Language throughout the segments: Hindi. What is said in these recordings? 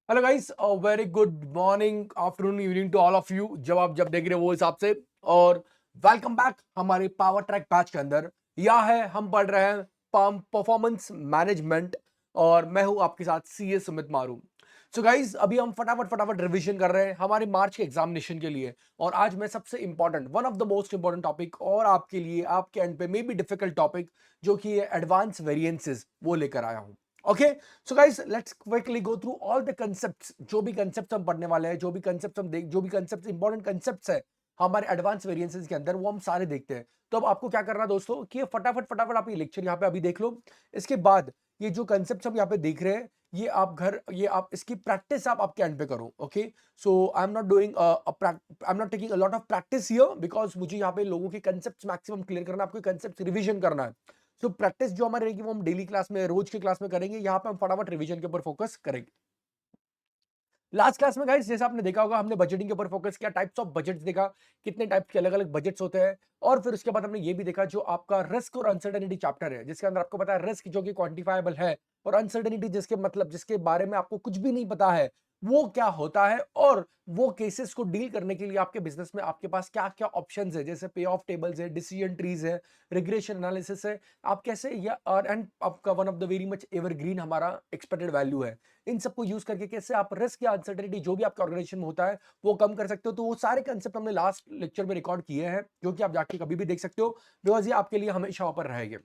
Hello guys, very good morning, afternoon, evening to all of you. जब देख रहे हो वो हिसाब से। और वेलकम बैक हमारे पावर ट्रैक बैच के अंदर। यह है हम पढ़ रहे हैं परफॉर्मेंस मैनेजमेंट और मैं हूं आपके साथ सीए सुमित मारू। सो गाइस, अभी हम फटाफट फटाफट रिवीजन कर रहे हैं हमारे मार्च के एग्जामिनेशन के लिए। और आज मैं सबसे important, one of the most important topic और आपके लिए आपके एंड पे मे बी डिफिकल्ट टॉपिक, जो कि है एडवांस वेरिएंसेस, वो लेकर आया हूं। Okay, so guys let's quickly go through all the concepts. जो भी कंसेप्ट हम पढ़ने वाले हैं, जो भी कंसेप्ट हम देख, जो भी कंसेप्ट इंपॉर्टेंट कंसेप्ट्स है हमारे एडवांस वेरिएंसेस के अंदर, वो हम सारे देखते हैं। तो अब आपको क्या करना है दोस्तों कि ये फटाफट फटाफट आप ये लेक्चर यहाँ पे अभी देख लो। इसके बाद ये जो कंसेप्ट हम यहाँ पे देख रहे हैं, ये आप इसकी प्रैक्टिस आप आपके एंड पे करो। Okay, so I am not doing I am not taking a lot of practice here because मुझे यहाँ पे लोगों के कंसेप्ट मैक्सिमम क्लियर करना है, आपको कंसेप्ट रिवीजन करना है। तो प्रैक्टिस जो हमारी रहेगी वो हम डेली क्लास में, रोज की क्लास में करेंगे। यहाँ पे हम फटाफट रिवीजन के ऊपर फोकस करेंगे। लास्ट क्लास में गाइस जैसे आपने देखा होगा, हमने बजटिंग के ऊपर फोकस किया, टाइप्स ऑफ बजट्स देखा, कितने टाइप के अलग अलग बजट्स होते हैं। और फिर उसके बाद हमने ये भी देखा जो आपका रिस्क और अनसर्टेनिटी चैप्टर है, जिसके अंदर आपको पता है रिस्क जो कि क्वांटिफाइबल है, और अनसर्टेनिटी जिसके मतलब जिसके बारे में आपको कुछ भी नहीं पता है, वो क्या होता है। और वो केसेस को डील करने के लिए आपके बिजनेस में आपके पास क्या क्या ऑप्शंस है, जैसे पे ऑफ टेबल्स है, डिसीजन ट्रीज है, रिग्रेशन एनालिसिस है। आप कैसे या और एंड आपका one of the very much evergreen हमारा एक्सपेक्टेड वैल्यू है। इन सबको यूज करके कैसे आप रिस्क या अनसर्टेनिटी जो भी आपके ऑर्गेनाइजेशन में होता है वो कम कर सकते हो। तो वो सारे कंसेप्ट हमने लास्ट लेक्चर में रिकॉर्ड किए हैं, जो कि आप जाके कभी भी देख सकते हो, बिकॉज ये आपके लिए हमेशा ऊपर रहेंगे।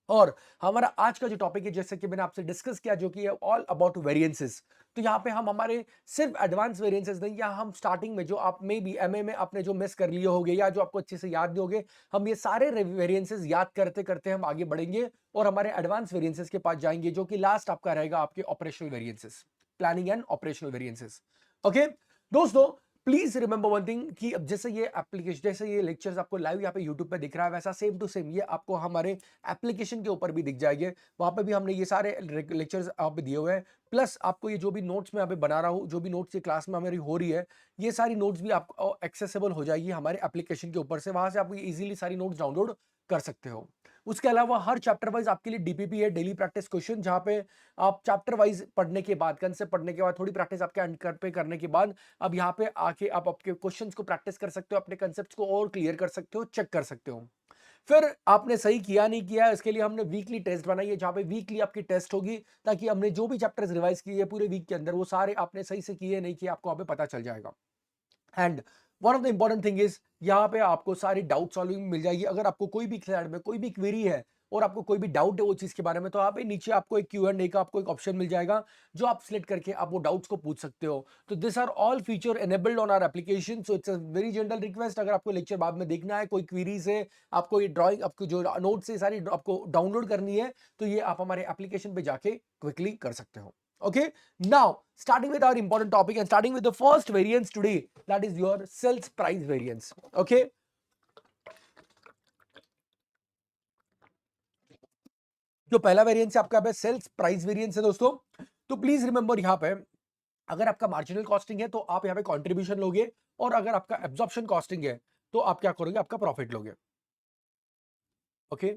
और हमारा आज का जो टॉपिक है, जैसे कि मैंने आपसे डिस्कस किया, जो कि है ऑल अबाउट वेरिएंसेस। तो यहाँ पे हम हमारे सिर्फ एडवांस वेरिएंसेस नहीं, या हम स्टार्टिंग में जो आप मे बी एमए में आपने जो मिस कर लिए होगे या जो आपको अच्छे से याद नहीं होगे, हम ये सारे वेरिएंसेस याद करते करते हम आगे बढ़ेंगे और हमारे एडवांस वेरिएंसेस के पास जाएंगे, जो कि लास्ट आपका रहेगा आपके operational variances, planning and operational variances. Okay दोस्तों, प्लीज रिमेंबर वन थिंग कि अब जैसे ये एप्लीकेशन, जैसे ये लेक्चर्स आपको लाइव यहाँ पे यूट्यूब पे दिख रहा है, वैसा सेम टू सेम ये आपको हमारे एप्लीकेशन के ऊपर भी दिख जाएंगे। वहां पे भी हमने ये सारे लेक्चर्स आप पे दिए हुए हैं। प्लस आपको ये जो भी नोट्स मैं यहाँ पे बना रहा हूँ, जो भी नोट्स ये क्लास में हमारी हो रही है, ये सारी नोट्स भी आपको एक्सेसिबल हो जाएगी हमारे एप्लीकेशन के ऊपर से। वहां से आप इजीली सारी नोट्स डाउनलोड कर सकते हो। उसके अलावा हर चैप्टर वाइज आपके लिए डीपीपी है, डेली प्रैक्टिस क्वेश्चन, जहां पे आप चैप्टर वाइज पढ़ने के बाद, कंसेप्ट पढ़ने के बाद, थोड़ी प्रैक्टिस आपके एंड पे करने के बाद, अब यहाँ पे आके आप आपके क्वेश्चंस को प्रैक्टिस कर सकते हो, अपने कंसेप्ट्स को और क्लियर कर सकते हो, चेक कर सकते हो। फिर आपने सही किया नहीं किया, इसके लिए हमने वीकली टेस्ट बनाई है, जहां पे वीकली आपकी टेस्ट होगी, ताकि हमने जो भी चैप्टर्स रिवाइज किए हैं पूरे वीक के अंदर, वो सारे आपने सही से किए नहीं किए, आपको वहां पे पता चल जाएगा। And one of the important thing is, यहाँ पे आपको सारी डाउट सॉल्विंग मिल जाएगी। अगर आपको कोई भी स्लाइड में कोई भी क्वेरी है और आपको कोई भी डाउट है वो चीज के बारे में, तो आप नीचे आपको एक Q&A का आपको एक ऑप्शन मिल जाएगा, जो आप सिलेक्ट करके आप वो डाउट्स को पूछ सकते हो। तो this are all feature enabled on our application, so it's a very general request. अगर आपको लेक्चर बाद में देखना है, कोई क्वेरीज है, आपको ये ड्राइंग, आपको जो नोट्स है सारी आपको डाउनलोड करनी है, तो ये आप हमारे एप्लीकेशन पे जाके क्विकली कर सकते हो। Okay, now starting with our important topic and starting with the first variance today, that is your sales price variance. Okay, जो पहला वेरिएंस है आपका पे सेल्स प्राइस वेरिएंस है दोस्तों। तो प्लीज रिमेंबर यहाँ पे, अगर आपका मार्जिनल कॉस्टिंग है तो आप यहाँ पे कंट्रीब्यूशन लोगे, और अगर आपका एब्जॉर्प्शन कॉस्टिंग है तो आप क्या करोगे, आपका प्रॉफिट लोगे। ओके,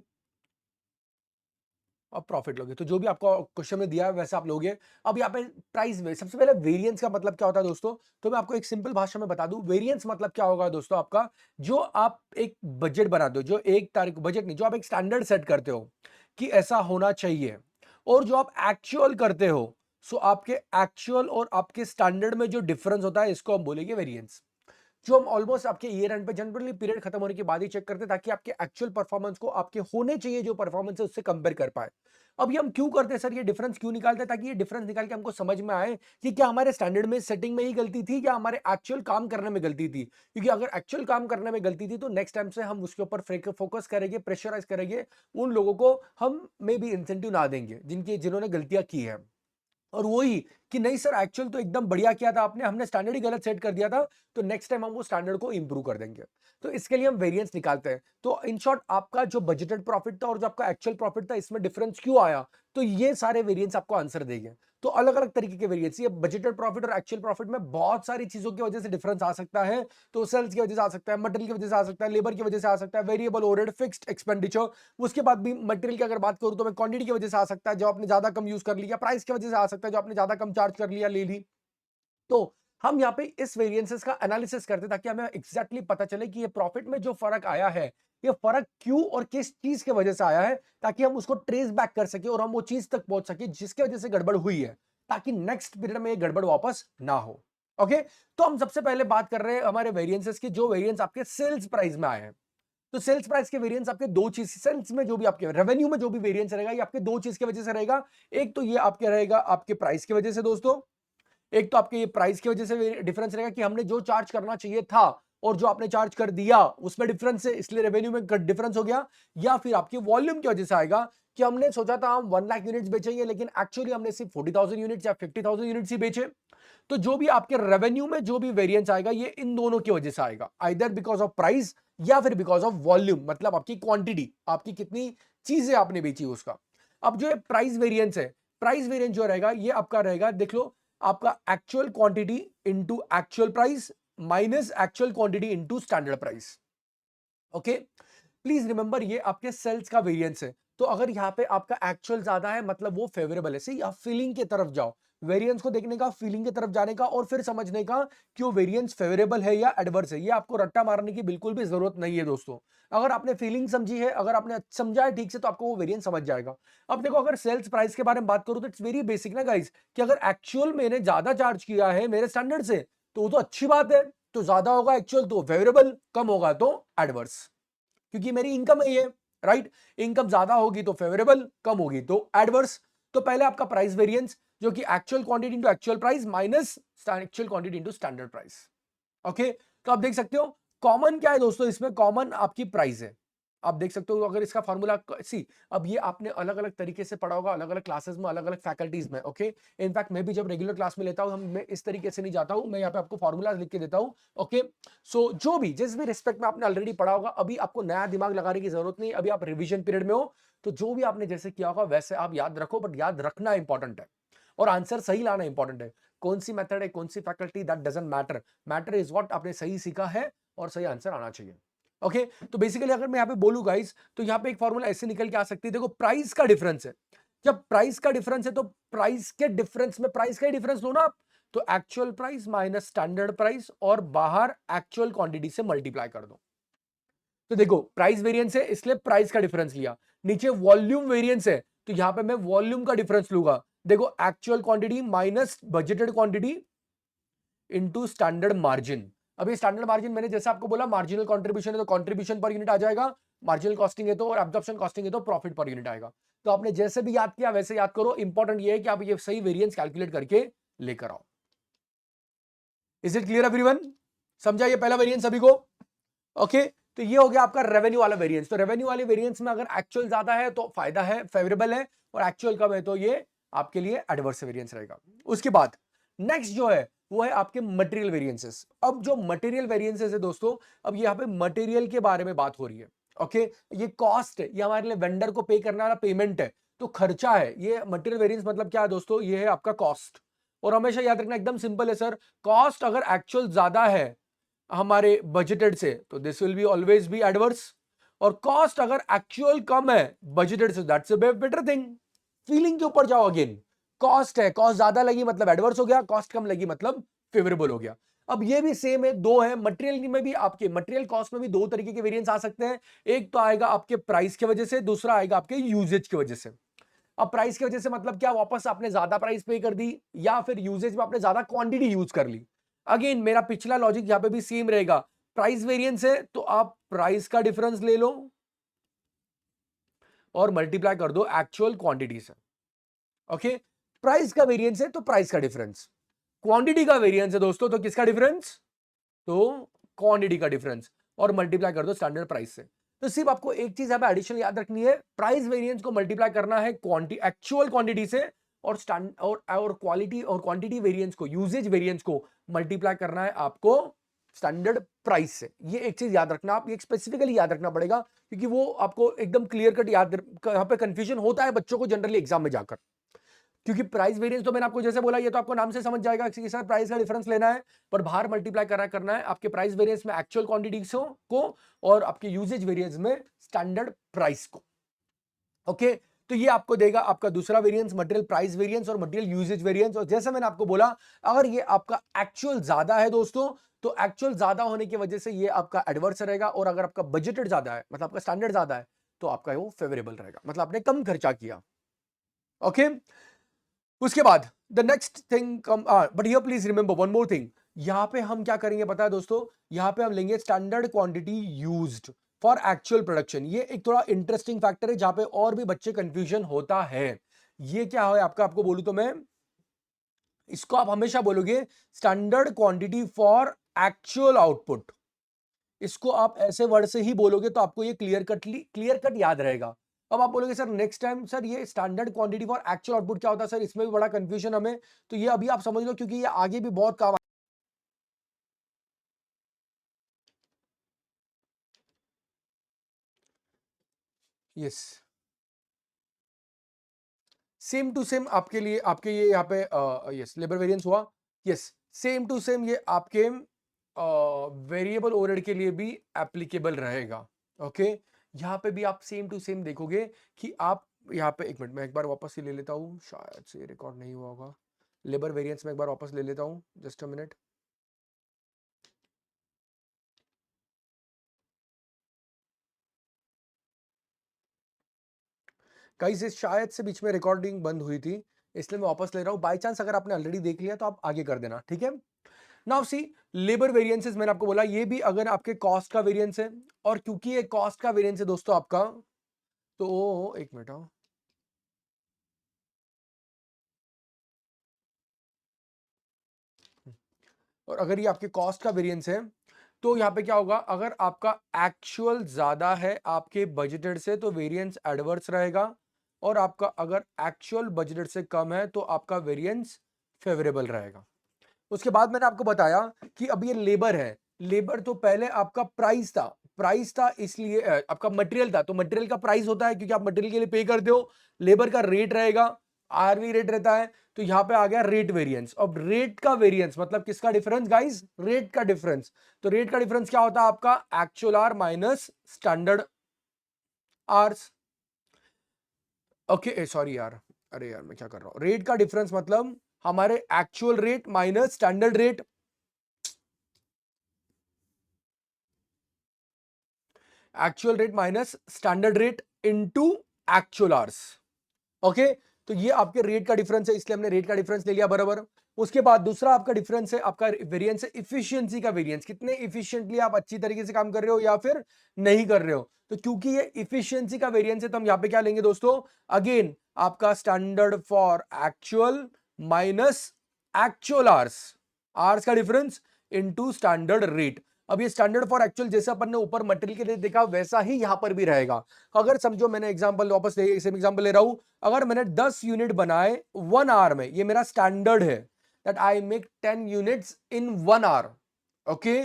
आप प्रॉफिट लोगे, तो जो भी आपको क्वेश्चन में दिया है वैसे आप लोगे। अब यहाँ पे प्राइस में सबसे पहले वेरिएंस का मतलब क्या होता है दोस्तों, तो मैं आपको एक सिंपल भाषा में बता दूं। वेरिएंस मतलब क्या होगा दोस्तों, आपका जो आप एक बजट बनाते हो, जो एक तारीख बजट नहीं, जो आप एक स्टैंडर्ड सेट करते हो कि ऐसा होना चाहिए, और जो आप एक्चुअल करते हो, सो आपके एक्चुअल और आपके स्टैंडर्ड में जो डिफरेंस होता है, इसको हम बोलेंगे वेरिएंस। जो हम ऑलमोस्ट आपके ईयर एंड पे जनरली पीरियड खत्म होने के बाद ही चेक करते हैं, ताकि आपके एक्चुअल परफॉर्मेंस को आपके होने चाहिए जो परफॉर्मेंस है उससे कंपेयर कर पाए। अब ये हम क्यों करते हैं सर, ये डिफरेंस क्यों निकालते हैं, ताकि ये डिफरेंस निकाल के हमको समझ में आए कि क्या हमारे स्टैंडर्ड में सेटिंग में ही गलती थी या हमारे एक्चुअल काम करने में गलती थी। क्योंकि अगर एक्चुअल काम करने में गलती थी तो नेक्स्ट टाइम से हम उसके ऊपर फोकस करेंगे, प्रेशराइज करेंगे, उन लोगों को हम मे बी इंसेंटिव ना देंगे जिन्होंने गलतियां की है। और वही कि नहीं सर, एक्चुअल तो एकदम बढ़िया किया था आपने, हमने स्टैंडर्ड ही गलत सेट कर दिया था, तो नेक्स्ट टाइम हम वो स्टैंडर्ड को इंप्रूव कर देंगे। तो इसके लिए हम वेरिएंस निकालते हैं। तो इन शॉर्ट, आपका जो बजटेड प्रॉफिट था और जो आपका एक्चुअल प्रॉफिट था, इसमें डिफरेंस क्यों आया, तो ये सारे वेरिएंस आपको आंसर देंगे। तो अलग अलग तरीके के वेरिएंस, ये बजटेड प्रॉफिट और एक्चुअल प्रॉफिट में बहुत सारी चीजों की वजह से डिफरेंस आ सकता है। तो सेल्स की वजह से आ सकता है, मटेरियल की वजह से आ सकता है, लेबर की वजह से आ सकता है, वेरिएबल ओवरहेड, फिक्स्ड एक्सपेंडिचर। उसके बाद भी मटेरियल की अगर बात करूं तो मैं क्वांटिटी की वजह से आ सकता है, जो आपने ज्यादा कम यूज कर लिया, प्राइस की वजह से आ सकता है, जो आपने ज्यादा कम चार्ज कर लिया, ले ली। तो हम यहाँ पे इस वेरिएंसेस का एनालिसिस करते हैं ताकि हमें एग्जैक्टली पता चले कि ये प्रॉफिट में जो फर्क आया है, ये फर्क क्यों और किस चीज की वजह से आया है, ताकि हम उसको ट्रेस बैक कर सके और हम वो चीज तक पहुंच सके जिसकी वजह से गड़बड़ हुई है, ताकि नेक्स्ट पीरियड में ये गड़बड़ वापस ना हो। ओके, तो हम सबसे पहले बात कर रहे हैं हमारे वेरिएंसेस की, जो वेरिएंस आपके सेल्स प्राइस में आए हैं। तो सेल्स प्राइस के वेरिएंस आपके दो चीज, सेल्स में जो भी आपके रेवेन्यू में जो भी वेरिएंस रहेगा, ये आपके दो चीज की वजह से रहेगा। एक तो ये आपके रहेगा आपके प्राइस की वजह से दोस्तों, एक तो आपके ये प्राइस की वजह से डिफरेंस रहेगा कि हमने जो चार्ज करना चाहिए था और जो आपने चार्ज कर दिया उसमें डिफरेंस है, इसलिए रेवेन्यू में डिफरेंस हो गया। या फिर आपके वॉल्यूम की वजह से आएगा कि हमने सोचा था हम 1 लाख यूनिट्स बेचेंगे, लेकिन एक्चुअली हमने सिर्फ 40,000 यूनिट्स या 50,000 यूनिट्स ही बेचे। तो जो भी आपके रेवेन्यू में जो भी वेरिएंस आएगा, ये इन दोनों की वजह से आएगा, आइदर बिकॉज ऑफ प्राइस या फिर बिकॉज ऑफ वॉल्यूम, मतलब आपकी क्वांटिटी, आपकी कितनी चीजें आपने बेची उसका। अब जो प्राइस वेरिएंस है, प्राइस वेरिएंस जो रहेगा ये आपका रहेगा, देख लो, आपका actual quantity into actual price minus actual quantity into standard price. Okay, please remember ये आपके सेल्स का वेरिएंस है। तो अगर यहाँ पे आपका एक्चुअल ज्यादा है मतलब वो फेवरेबल है। सही, आप फीलिंग की तरफ जाओ, वेरिएंस को देखने का, फीलिंग की तरफ जाने का और फिर समझने का कि वो वेरिएंस फेवरेबल है या एडवर्स है। ये आपको रट्टा मारने की बिल्कुल भी जरूरत नहीं है दोस्तों। अगर आपने फीलिंग समझी है, अगर आपने समझा है ठीक से, तो आपको वो वेरिएंस समझ जाएगा। अब देखो, अगर सेल्स प्राइस के बारे में बात करूं तो इट्स वेरी बेसिक ना गाइस, कि अगर एक्चुअल मैंने ज्यादा चार्ज किया है मेरे स्टैंडर्ड से तो वो तो अच्छी बात है, तो ज्यादा होगा एक्चुअल तो फेवरेबल, कम होगा तो एडवर्स, क्योंकि मेरी इनकम है ये, राइट। इनकम ज्यादा होगी तो फेवरेबल, कम होगी तो एडवर्स। तो पहले आपका प्राइस वेरिएंस, जो कि actual quantity into actual price minus actual quantity into standard price. Okay, तो आप देख सकते हो कॉमन क्या है दोस्तों, इसमें कॉमन आपकी प्राइस है। आप देख सकते हो अगर इसका फॉर्मूला सी, अब ये आपने अलग अलग तरीके से पढ़ा होगा, अलग अलग क्लासेस में, अलग अलग फैकल्टीज में। ओके, इनफैक्ट मैं भी जब रेगुलर क्लास में लेता हूं, मैं इस तरीके से नहीं जाता हूं, मैं यहाँ पे आपको फॉर्मूला लिख के देता हूं। ओके, सो जो भी जिस भी रिस्पेक्ट में आपने ऑलरेडी पढ़ा होगा, अभी आपको नया दिमाग लगाने की जरूरत नहीं, अभी आप रिविजन पीरियड में हो, तो जो भी आपने जैसे किया होगा वैसे आप याद रखो, बट याद रखना इंपॉर्टेंट है और आंसर सही लाना इंपॉर्टेंट है। कौन सी मेथड है, कौन सी faculty, that doesn't matter, matter is what आपने सही सीखा है और सही आंसर आना चाहिए। ओके, तो बेसिकली अगर मैं यहाँ पे बोलूं गाइस, तो यहाँ पे एक फॉर्मूला ऐसे निकल के आ सकती है। देखो, प्राइस का डिफरेंस है, जब प्राइस का डिफरेंस है तो प्राइस के डिफरेंस में प्राइस का ही डिफरेंस लो ना आप, तो actual price minus standard price और बाहर एक्चुअल क्वांटिटी से मल्टीप्लाई कर दो। तो देखो, प्राइस वेरिएंस है इसलिए प्राइस का डिफरेंस लिया, नीचे वॉल्यूम वेरिएंस है तो यहां पे मैं वॉल्यूम का डिफरेंस लूंगा। देखो, actual quantity minus budgeted quantity into standard margin. अभी स्टैंडर्ड मार्जिन मैंने जैसे आपको बोला, मार्जिनल कंट्रीब्यूशन है तो कंट्रीब्यूशन पर यूनिट आ जाएगा, मार्जिनल कॉस्टिंग है तो, और एब्जॉर्प्शन कॉस्टिंग है तो प्रॉफिट पर यूनिट आएगा। तो आपने जैसे भी याद किया वैसे याद करो, इंपॉर्टेंट ये है कि आप ये सही वेरिएंस कैलकुलेट करके लेकर आओ। Is it clear everyone? समझा ये पहला वेरिएंस सभी को? ओके, तो ये हो गया आपका रेवेन्यू वाला वेरिएंस। तो रेवेन्यू वाले वेरिएंस में अगर एक्चुअल ज्यादा है तो फायदा है, फेवरेबल है, और एक्चुअल कम है तो ये आपके लिए एडवर्स वेरिएंस रहेगा। उसके बाद नेक्स्ट जो है वो है आपके मटेरियल वेरिएंसेस। अब जो मटेरियल वेरिएंसेस है दोस्तों, अब यहाँ पे मटेरियल के बारे में बात हो रही है। ओके, ये कॉस्ट है, ये हमारे लिए वेंडर को पे करने वाला पेमेंट है, तो खर्चा है। ये मटेरियल वेरिएंस मतलब क्या है दोस्तों, ये है आपका कॉस्ट। और हमेशा याद रखना, एकदम सिंपल है सर, कॉस्ट अगर एक्चुअल ज्यादा है हमारे बजटेड से तो this will be always be adverse, और कॉस्ट अगर एक्चुअल कम है बजटेड से, that's a better thing. Feeling के ऊपर जाओ अगेन, कॉस्ट है, कॉस्ट ज्यादा लगी मतलब एडवर्स हो गया, कॉस्ट कम लगी मतलब फेवरेबल हो गया। अब ये भी सेम है, दो है मटेरियल में भी, आपके मटेरियल कॉस्ट में भी दो तरीके के वेरिएंस आ सकते हैं। एक तो आएगा आपके प्राइस की वजह से, दूसरा आएगा आपके यूजेज की वजह से। अब प्राइस की वजह से मतलब क्या, वापस आपने ज्यादा प्राइस पे कर दी, या फिर यूजेज में आपने ज्यादा क्वांटिटी यूज कर ली। अगेन मेरा पिछला लॉजिक यहां पे भी सेम रहेगा, प्राइस वेरिएंस है तो आप प्राइस का डिफरेंस ले लो और मल्टीप्लाई कर दो एक्चुअल क्वांटिटी से। ओके, प्राइस का वेरिएंस है तो प्राइस का डिफरेंस, क्वांटिटी का वेरिएंस है दोस्तों तो किसका डिफरेंस, तो क्वांटिटी का डिफरेंस, और मल्टीप्लाई कर दो स्टैंडर्ड प्राइस से। तो सिर्फ आपको एक चीज यहां पे एडिशनल याद रखनी है, प्राइस वेरिएंस को मल्टीप्लाई करना है क्वांटिटी, एक्चुअल क्वांटिटी से, और स्टैंड और क्वालिटी और क्वांटिटी वेरिएंस को, यूजेज वेरिएंस को मल्टीप्लाई करना है आपको स्टैंडर्ड प्राइस से। ये एक चीज याद रखना, आप ये स्पेसिफिकली याद रखना पड़ेगा, क्योंकि वो आपको एकदम क्लियर कट याद, यहां पे कंफ्यूजन होता है बच्चों को जनरली एग्जाम में जाकर। क्योंकि प्राइस वेरिएंस तो मैंने आपको जैसे बोला, ये तो आपको नाम से समझ जाएगा कि सर प्राइस का डिफरेंस लेना है, पर बाहर मल्टीप्लाई करना है आपके प्राइस वेरिएंस में एक्चुअल क्वांटिटीज को और आपके यूजेज वेरिएंस में स्टैंडर्ड प्राइस को। ओके, तो ये आपको देगा आपका दूसरा वेरिएंस मटेरियल प्राइस वेरिएंस और मटेरियल यूजेज वेरिएंस। और जैसे मैंने आपको बोला, अगर ये आपका एक्चुअल ज्यादा है दोस्तों, तो एक्चुअल ज्यादा होने की वजह से ये आपका एडवर्स रहेगा, और अगर आपका बजटेड ज्यादा है, मतलब आपका स्टैंडर्ड ज्यादा है, तो आपका वो फेवरेबल रहेगा, मतलब आपने कम खर्चा किया। ओके, उसके बाद the next thing come, but here please remember one more thing. यहां पे हम क्या करेंगे पता है दोस्तों, यहां पे हम लेंगे standard quantity used for actual production. ये एक थोड़ा इंटरेस्टिंग फैक्टर है जहां पे और भी बच्चे कंफ्यूजन होता है। ये क्या है आपका, आपको बोलूं तो मैं, इसको आप हमेशा बोलोगे standard quantity for actual output. इसको आप ऐसे वर्ड से ही बोलोगे तो आपको ये क्लियर कट याद रहेगा। अब आप बोलोगे सर नेक्स्ट टाइम सर ये standard quantity for actual output क्या होता है सर, इसमें भी बड़ा कंफ्यूजन हमें। तो ये अभी आप समझ लो, क्योंकि ये आगे भी बहुत काम। यस, सेम टू सेम आपके लिए, आपके ये यहाँ पे यस लेबर वेरिएंस हुआ। यस, सेम टू सेम ये आपके वेरिएबल ओवरहेड के लिए भी एप्लीकेबल रहेगा। ओके, यहाँ पे भी आप सेम टू सेम देखोगे कि आप यहाँ पे, एक मिनट मैं एक बार वापस ही ले लेता हूँ, शायद से रिकॉर्ड नहीं हुआ होगा। लेबर वेरिएंस में एक बार वापस ले लेता हूँ, जस्ट अ मिनट। कहीं से शायद से बीच में रिकॉर्डिंग बंद हुई थी, इसलिए मैं वापस ले रहा हूँ। बाय चांस अगर आपने ऑलरेडी देख लिया तो आप आगे कर देना, ठीक है। नाउ सी, लेबर वेरिएंसेस मैंने आपको बोला, ये भी अगर आपके कॉस्ट का वेरिएंस है, और क्योंकि ये कॉस्ट का वेरिएंस है दोस्तों आपका, तो एक मिनट, हाँ, और अगर ये आपके कॉस्ट का वेरिएंस है, तो यहाँ पे क्या होगा, अगर आपका एक्चुअल ज्यादा है आपके बजटेड से तो वेरिएंस एडवर्स रहेगा, और आपका अगर एक्चुअल बजटेड से कम है तो आपका वेरिएंस फेवरेबल रहेगा। उसके बाद मैंने आपको बताया कि अब ये लेबर है। लेबर तो पहले आपका प्राइस था, प्राइस था इसलिए आपका मटेरियल था, तो मटेरियल का प्राइस होता है क्योंकि आप मटेरियल के लिए पे करते हो। लेबर का रेट रहेगा, आरवी रेट रहता है, तो यहां पे आ गया रेट वेरिएंस। अब रेट का वेरिएंस मतलब किसका डिफरेंस गाइस, रेट का डिफरेंस। तो रेट का डिफरेंस क्या होता है आपका, actual R minus standard Rs. Okay sorry यार, अरे यार मैं क्या कर रहा हूं, रेट का डिफरेंस मतलब हमारे actual rate minus standard rate. Actual rate minus standard rate into actual hours. Okay, तो ये आपके रेट का डिफरेंस है, इसलिए हमने रेट का डिफरेंस ले लिया बराबर। उसके बाद दूसरा आपका डिफरेंस है, आपका वेरिएंस है इफिशिएंसी का वेरिएंस, कितने इफिशिएंटली आप अच्छी तरीके से काम कर रहे हो या फिर नहीं कर रहे हो। तो क्योंकि ये इफिशिएंसी का वेरिएंस है, तो हम यहां पे क्या लेंगे दोस्तों, अगेन आपका standard for actual minus actual hours, hours का डिफरेंस इनटू स्टैंडर्ड रेट। अब ये स्टैंडर्ड फॉर एक्चुअल जैसे अपन ने ऊपर मटेरियल के लिए देखा वैसा ही यहां पर भी रहेगा। अगर समझो मैंने एग्जांपल वापस सेम एग्जांपल ले रहा हूं, अगर मैंने 10 यूनिट बनाए 1 आवर में, ये मेरा स्टैंडर्ड है that I make 10 units in 1 hour. Okay,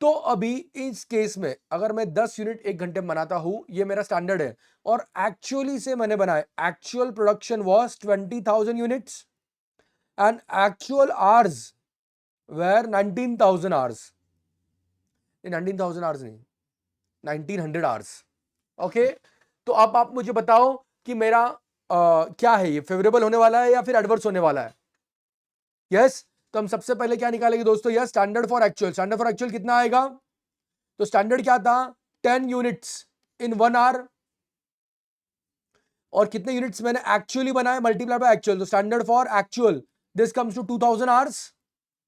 तो अभी इस केस में अगर मैं 10 यूनिट 1 घंटे में बनाता हूं, ये मेरा स्टैंडर्ड है, और एक्चुअली से मैंने बनाए, actual production was 20,000 units and actual hours were 19,000 hours. 19,000 hours नहीं, 1900 आवर्स। ओके, तो अब आप मुझे बताओ कि मेरा क्या है, ये फेवरेबल होने वाला है या फिर एडवर्स होने वाला है। यस, तो हम सबसे पहले क्या निकालेंगे दोस्तों, yes standard for actual. Standard for actual कितना आएगा, तो स्टैंडर्ड क्या था, 10 यूनिट्स इन 1 आवर, और कितने यूनिट्स मैंने एक्चुअली बनाए मल्टीप्लाई बाय एक्चुअल, तो standard for actual this comes to 2000 hours,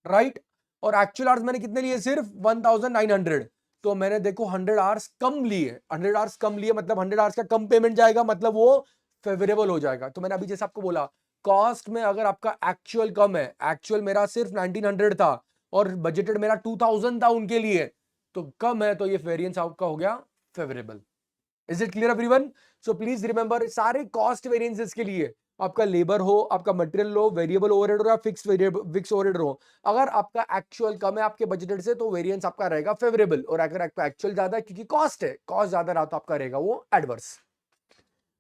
right. और एक्चुअल आवर्स मैंने कितने लिए, सिर्फ 1900। तो मैंने देखो 100 आवर्स कम लिए, 100 आवर्स कम लिए मतलब 100 आवर्स का कम पेमेंट जाएगा, मतलब वो फेवरेबल हो जाएगा। तो मैंने अभी जैसे आपको बोला, कॉस्ट में अगर आपका एक्चुअल कम है, एक्चुअल मेरा सिर्फ 1900 था और बजटेड मेरा 2000 था उनके लिए, तो कम है, तो ये वेरिएंस आपका हो गया favourable. Is it clear everyone. So please remember, सारे कॉस्ट वेरिएंसेस के लिए, आपका लेबर हो, आपका मटेरियल हो, वेरिएबल ओवरहेड हो या फिक्स ओवरहेड हो, अगर आपका एक्चुअल कम है आपके बजटेड से तो वेरिएंस आपका रहेगा फेवरेबल, और अगर आपका एक्चुअल ज्यादा है क्योंकि कॉस्ट है, कॉस्ट ज्यादा रहा तो आपका रहेगा वो एडवर्स।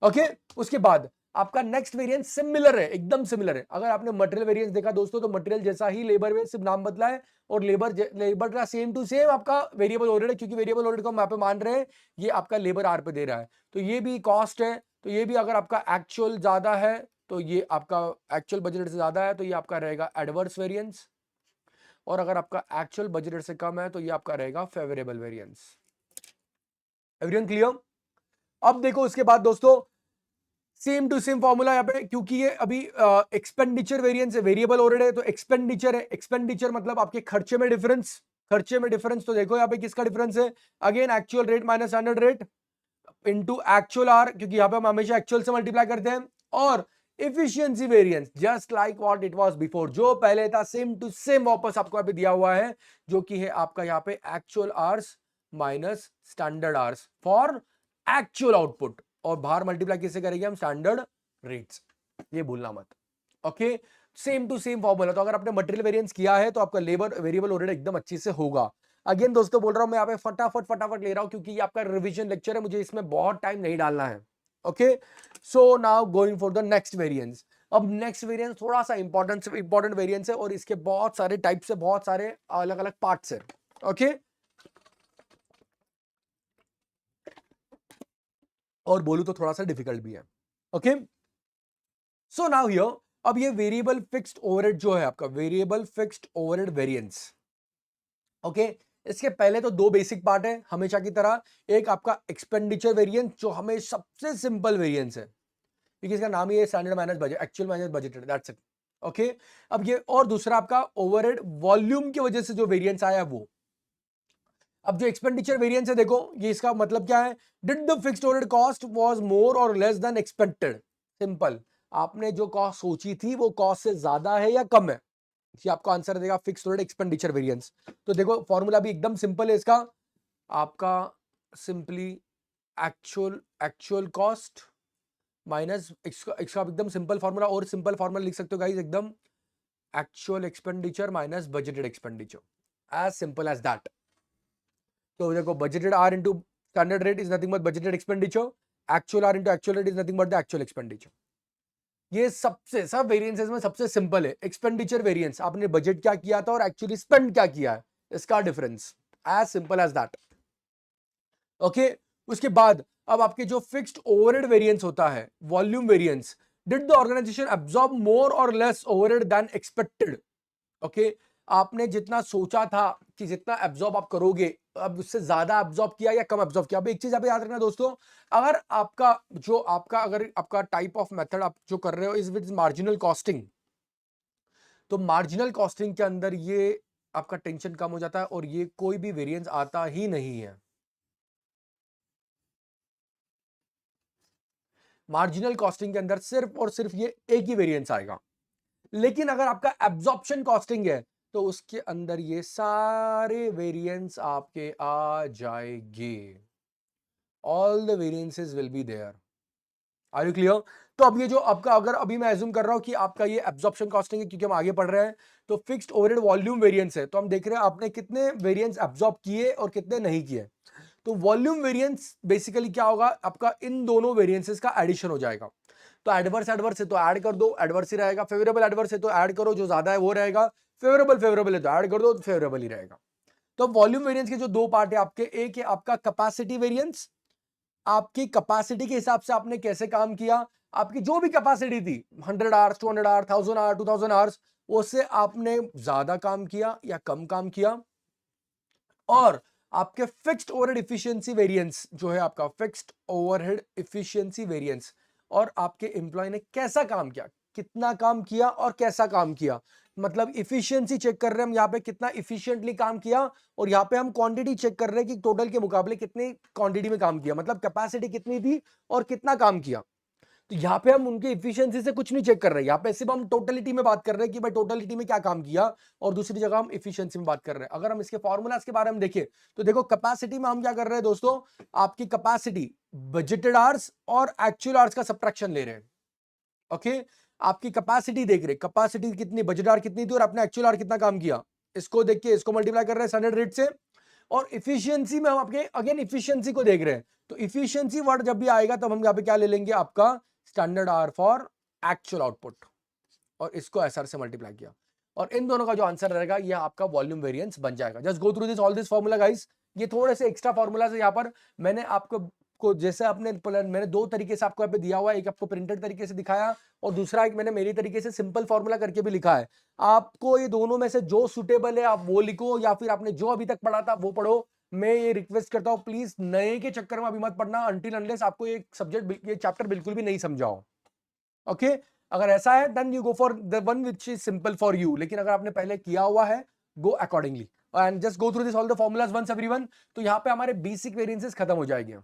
ओके, उसके बाद आपका नेक्स्ट वेरिएंस सिमिलर है, एकदम सिमिलर है। अगर आपने मटेरियल वेरिएंस देखा दोस्तों, तो मटेरियल जैसा ही लेबर में सिर्फ नाम बदला है, और लेबर का सेम टू सेम आपका वेरिएबल ओवरहेड है, क्योंकि वेरिएबल ओवरहेड को हम यहाँ पे मान रहे हैं ये आपका लेबर आर पे दे रहा है, तो ये भी कॉस्ट है, तो ये भी अगर आपका एक्चुअल ज्यादा है तो ये आपका एक्चुअल बजट से ज्यादा है तो ये आपका रहेगा एडवर्स वेरिएंस, और अगर आपका एक्चुअल बजट से कम है तो ये आपका रहेगा फेवरेबल वेरिएंस। Everyone clear? अब देखो इसके बाद दोस्तों सेम टू सेम फॉर्मूला यहाँ पे, क्योंकि ये अभी एक्सपेंडिचर वेरिएंस है, वेरिएबल ओवरहेड है तो एक्सपेंडिचर है। एक्सपेंडिचर मतलब आपके खर्चे में डिफरेंस, खर्चे में डिफरेंस। तो देखो यहाँ पे किसका डिफरेंस है, again actual rate minus standard rate into actual R, क्योंकि यहाँ पे हम हमेशा एक्चुअल से मल्टीप्लाई करते हैं, और efficiency variance just like what it was before, जो पहले था सेम टू सेम वापस आपको यहाँ पे दिया हुआ है, जो कि है आपका यहाँ पे actual hours minus standard hours for actual output, और बाहर मल्टीप्लाई किससे करेंगे हम, स्टैंडर्ड रेट्स, ये भूलना मत। Okay, same to same formula. तो अगर आपने मटेरियल वेरिएंस किया है तो आपका लेबर वेरिएबल ओवरहेड एकदम अच्छी से होगा। अगेन दोस्तों बोल रहा हूं मैं यहाँ पे फटाफट फटाफट ले रहा हूं, क्योंकि ये आपका रिवीजन लेक्चर है, मुझे इसमें बहुत टाइम नहीं डालना है। Okay, so now going for the next variance. अब नेक्स्ट वेरिएंस थोड़ा सा इंपॉर्टेंट वेरिएंस है, और इसके बहुत सारे टाइप्स है, बहुत सारे अलग अलग पार्ट्स है। ओके, और बोलूं तो थोड़ा सा डिफिकल्ट भी है। ओके, सो नाउ हियर, अब ये वेरिएबल फिक्स्ड ओवरहेड जो है आपका, variable fixed overhead variance. Okay, इसके पहले तो दो बेसिक पार्ट है हमेशा की तरह, एक आपका एक्सपेंडिचर वेरिएंस जो हमें सबसे सिंपल वेरिएंस है, क्योंकि इसका नाम ही है standard minus budget, actual minus budgeted, that's it. Okay, अब ये, और दूसरा आपका ओवरहेड वॉल्यूम की वजह से जो वेरिएंस आया वो। अब जो एक्सपेंडिचर वेरिएंस है देखो, ये इसका मतलब क्या है, did the fixed overhead cost was more और लेस देन एक्सपेक्टेड। सिंपल, आपने जो कॉस्ट सोची थी वो कॉस्ट से ज्यादा है या कम है, ये आपको आंसर देगा फिक्स्ड ओवरहेड एक्सपेंडिचर वेरिएंस। तो देखो फॉर्मूला भी एकदम सिंपल है इसका, आपका simply actual actual cost minus इसका एकदम सिंपल फॉर्मूला, और सिंपल फॉर्मूला लिख सकते हो गाइस एकदम, actual expenditure minus budgeted expenditure, as simple as that. तो देखो budgeted R into standard rate is nothing but budgeted expenditure, actual R into actual rate is nothing but the actual expenditure. ये सबसे सब वेरिएंसेस में सबसे सिंपल है, एक्सपेंडिचर वेरिएंस, आपने बजट क्या किया था और एक्चुअली स्पेंड क्या किया है, इसका difference, as simple as that. Okay, उसके बाद अब आपके जो फिक्स्ड ओवरहेड वेरिएंस होता है, volume variance, did the organisation absorb more और less overhead than expected. Okay, आपने जितना सोचा था कि जितना एब्जॉर्ब आप करोगे, अब उससे ज्यादा एब्जॉर्ब किया या कम एब्जॉर्ब किया। अब एक चीज यहाँ पे याद रखना दोस्तों, अगर आपका जो आपका अगर आपका टाइप ऑफ मेथड आप जो कर रहे हो इज विद मार्जिनल कॉस्टिंग, तो मार्जिनल कॉस्टिंग के अंदर ये आपका टेंशन कम हो जाता है, और ये कोई भी वेरिएंस आता ही नहीं है। मार्जिनल कॉस्टिंग के अंदर सिर्फ और सिर्फ ये एक ही वेरिएंस आएगा। लेकिन अगर आपका एब्जॉर्प्शन कॉस्टिंग है तो उसके अंदर ये सारे वेरिएंस आपके आ जाएंगे, all the variances will be there. Are you clear? तो अब ये जो आपका, अगर अभी मैं एज्यूम कर रहा हूं कि आपका ये एब्जॉर्प्शन कॉस्टिंग है क्योंकि हम आगे पढ़ रहे हैं, तो फिक्स्ड ओवरहेड वॉल्यूम वेरिएंस है, तो हम देख रहे हैं आपने कितने वेरिएंस एब्जॉर्ब किए और कितने नहीं किए। तो वॉल्यूम वेरिएंस बेसिकली क्या होगा, आपका इन दोनों वेरिएंसेस का एडिशन हो जाएगा। तो एडवर्स एडवर्स है तो ऐड कर दो, एडवर्स ही रहेगा। फेवरेबल एडवर्स है तो ऐड करो, जो ज्यादा है वो रहेगा। फेवरेबल फेवरेबल है तो ऐड कर दो, फेवरेबल ही रहेगा। तो वॉल्यूम वेरिएंस के जो दो पार्ट है आपके, एक है आपका कैपेसिटी वेरिएंस, आपकी कैपेसिटी के हिसाब से आपने कैसे काम किया, आपकी जो भी कैपेसिटी थी 100 आवर्स, 200 आवर्स, 1000 आवर्स, 2000 आवर्स, उससे आपने ज्यादा काम किया या कम काम किया। और आपके फिक्स्ड ओवरहेड इफिशिएंसी वेरिएंस जो है आपका फिक्स्ड ओवरहेड इफिशिएंसी वेरिएंस, और आपके एम्प्लॉय ने कैसा काम किया, कितना काम किया और कैसा काम किया, मतलब इफिशिएंसी चेक कर रहे हैं हम यहाँ पे, कितना इफिशिएंटली काम किया, और यहाँ पे हम क्वांटिटी चेक कर रहे हैं कि टोटल के मुकाबले कितनी क्वांटिटी में काम किया, मतलब कैपेसिटी कितनी थी और कितना काम किया। तो यहाँ पे हम उनके इफिशिएंसी से कुछ नहीं चेक कर रहे हैं, यहाँ पे सिर्फ हम टोटलिटी में बात कर रहे हैं कि भाई टोटलिटी में क्या काम किया, और दूसरी जगह हम इफिशिएंसी में बात कर रहे हैं। अगर हम इसके फॉर्मूलाज के बारे में देखें तो देखो कैपेसिटी में हम क्या कर रहे हैं दोस्तों, आपकी कैपेसिटी बजटेड आवर्स और एक्चुअल आवर्स का सब्ट्रैक्शन ले रहे हैं। ओके, आपकी कैपेसिटी देख रहे, कैपेसिटी कितनी, बजट आवर कितनी थी और आपने एक्चुअल आवर कितना काम किया, इसको देख के इसको मल्टीप्लाई कर रहे हैं स्टैंडर्ड रेट से। और इफिशियंसी में हम आपके अगेन इफिशियंसी को देख रहे हैं, तो इफिशियंसी वर्ड जब भी आएगा तब हम यहाँ पे क्या ले लेंगे, आपका standard hour for actual output, और इसको एसआर से मल्टीप्लाई किया, और इन दोनों का जो आंसर रहेगा ये आपका वॉल्यूम वेरिएंस बन जाएगा। Just go through this all this formula guys, ये थोड़े से एक्स्ट्रा फॉर्मूला है यहाँ पर, मैंने आपको आपको जैसे आपने मैंने दो तरीके से आपको यहाँ पे दिया हुआ है, एक आपको प्रिंटेड तरीके से दिखाया और दूसरा एक मैंने मेरी तरीके से सिंपल फॉर्मूला करके भी लिखा है। आपको ये दोनों में से जो सुटेबल है आप वो लिखो, या फिर आपने जो अभी तक पढ़ा था वो पढ़ो। मैं ये रिक्वेस्ट करता हूँ प्लीज नए के चक्कर में अभी मत पढ़ना अनटिल अनलेस आपको ये सब्जेक्ट ये चैप्टर बिल्कुल भी नहीं समझाओ। ओके, अगर ऐसा है then you go for the one which is simple for you, लेकिन अगर आपने पहले किया हुआ है go accordingly and just go through this all the formulas once everyone. तो यहाँ पे हमारे बेसिक वेरिएंसेस खत्म हो जाएंगे।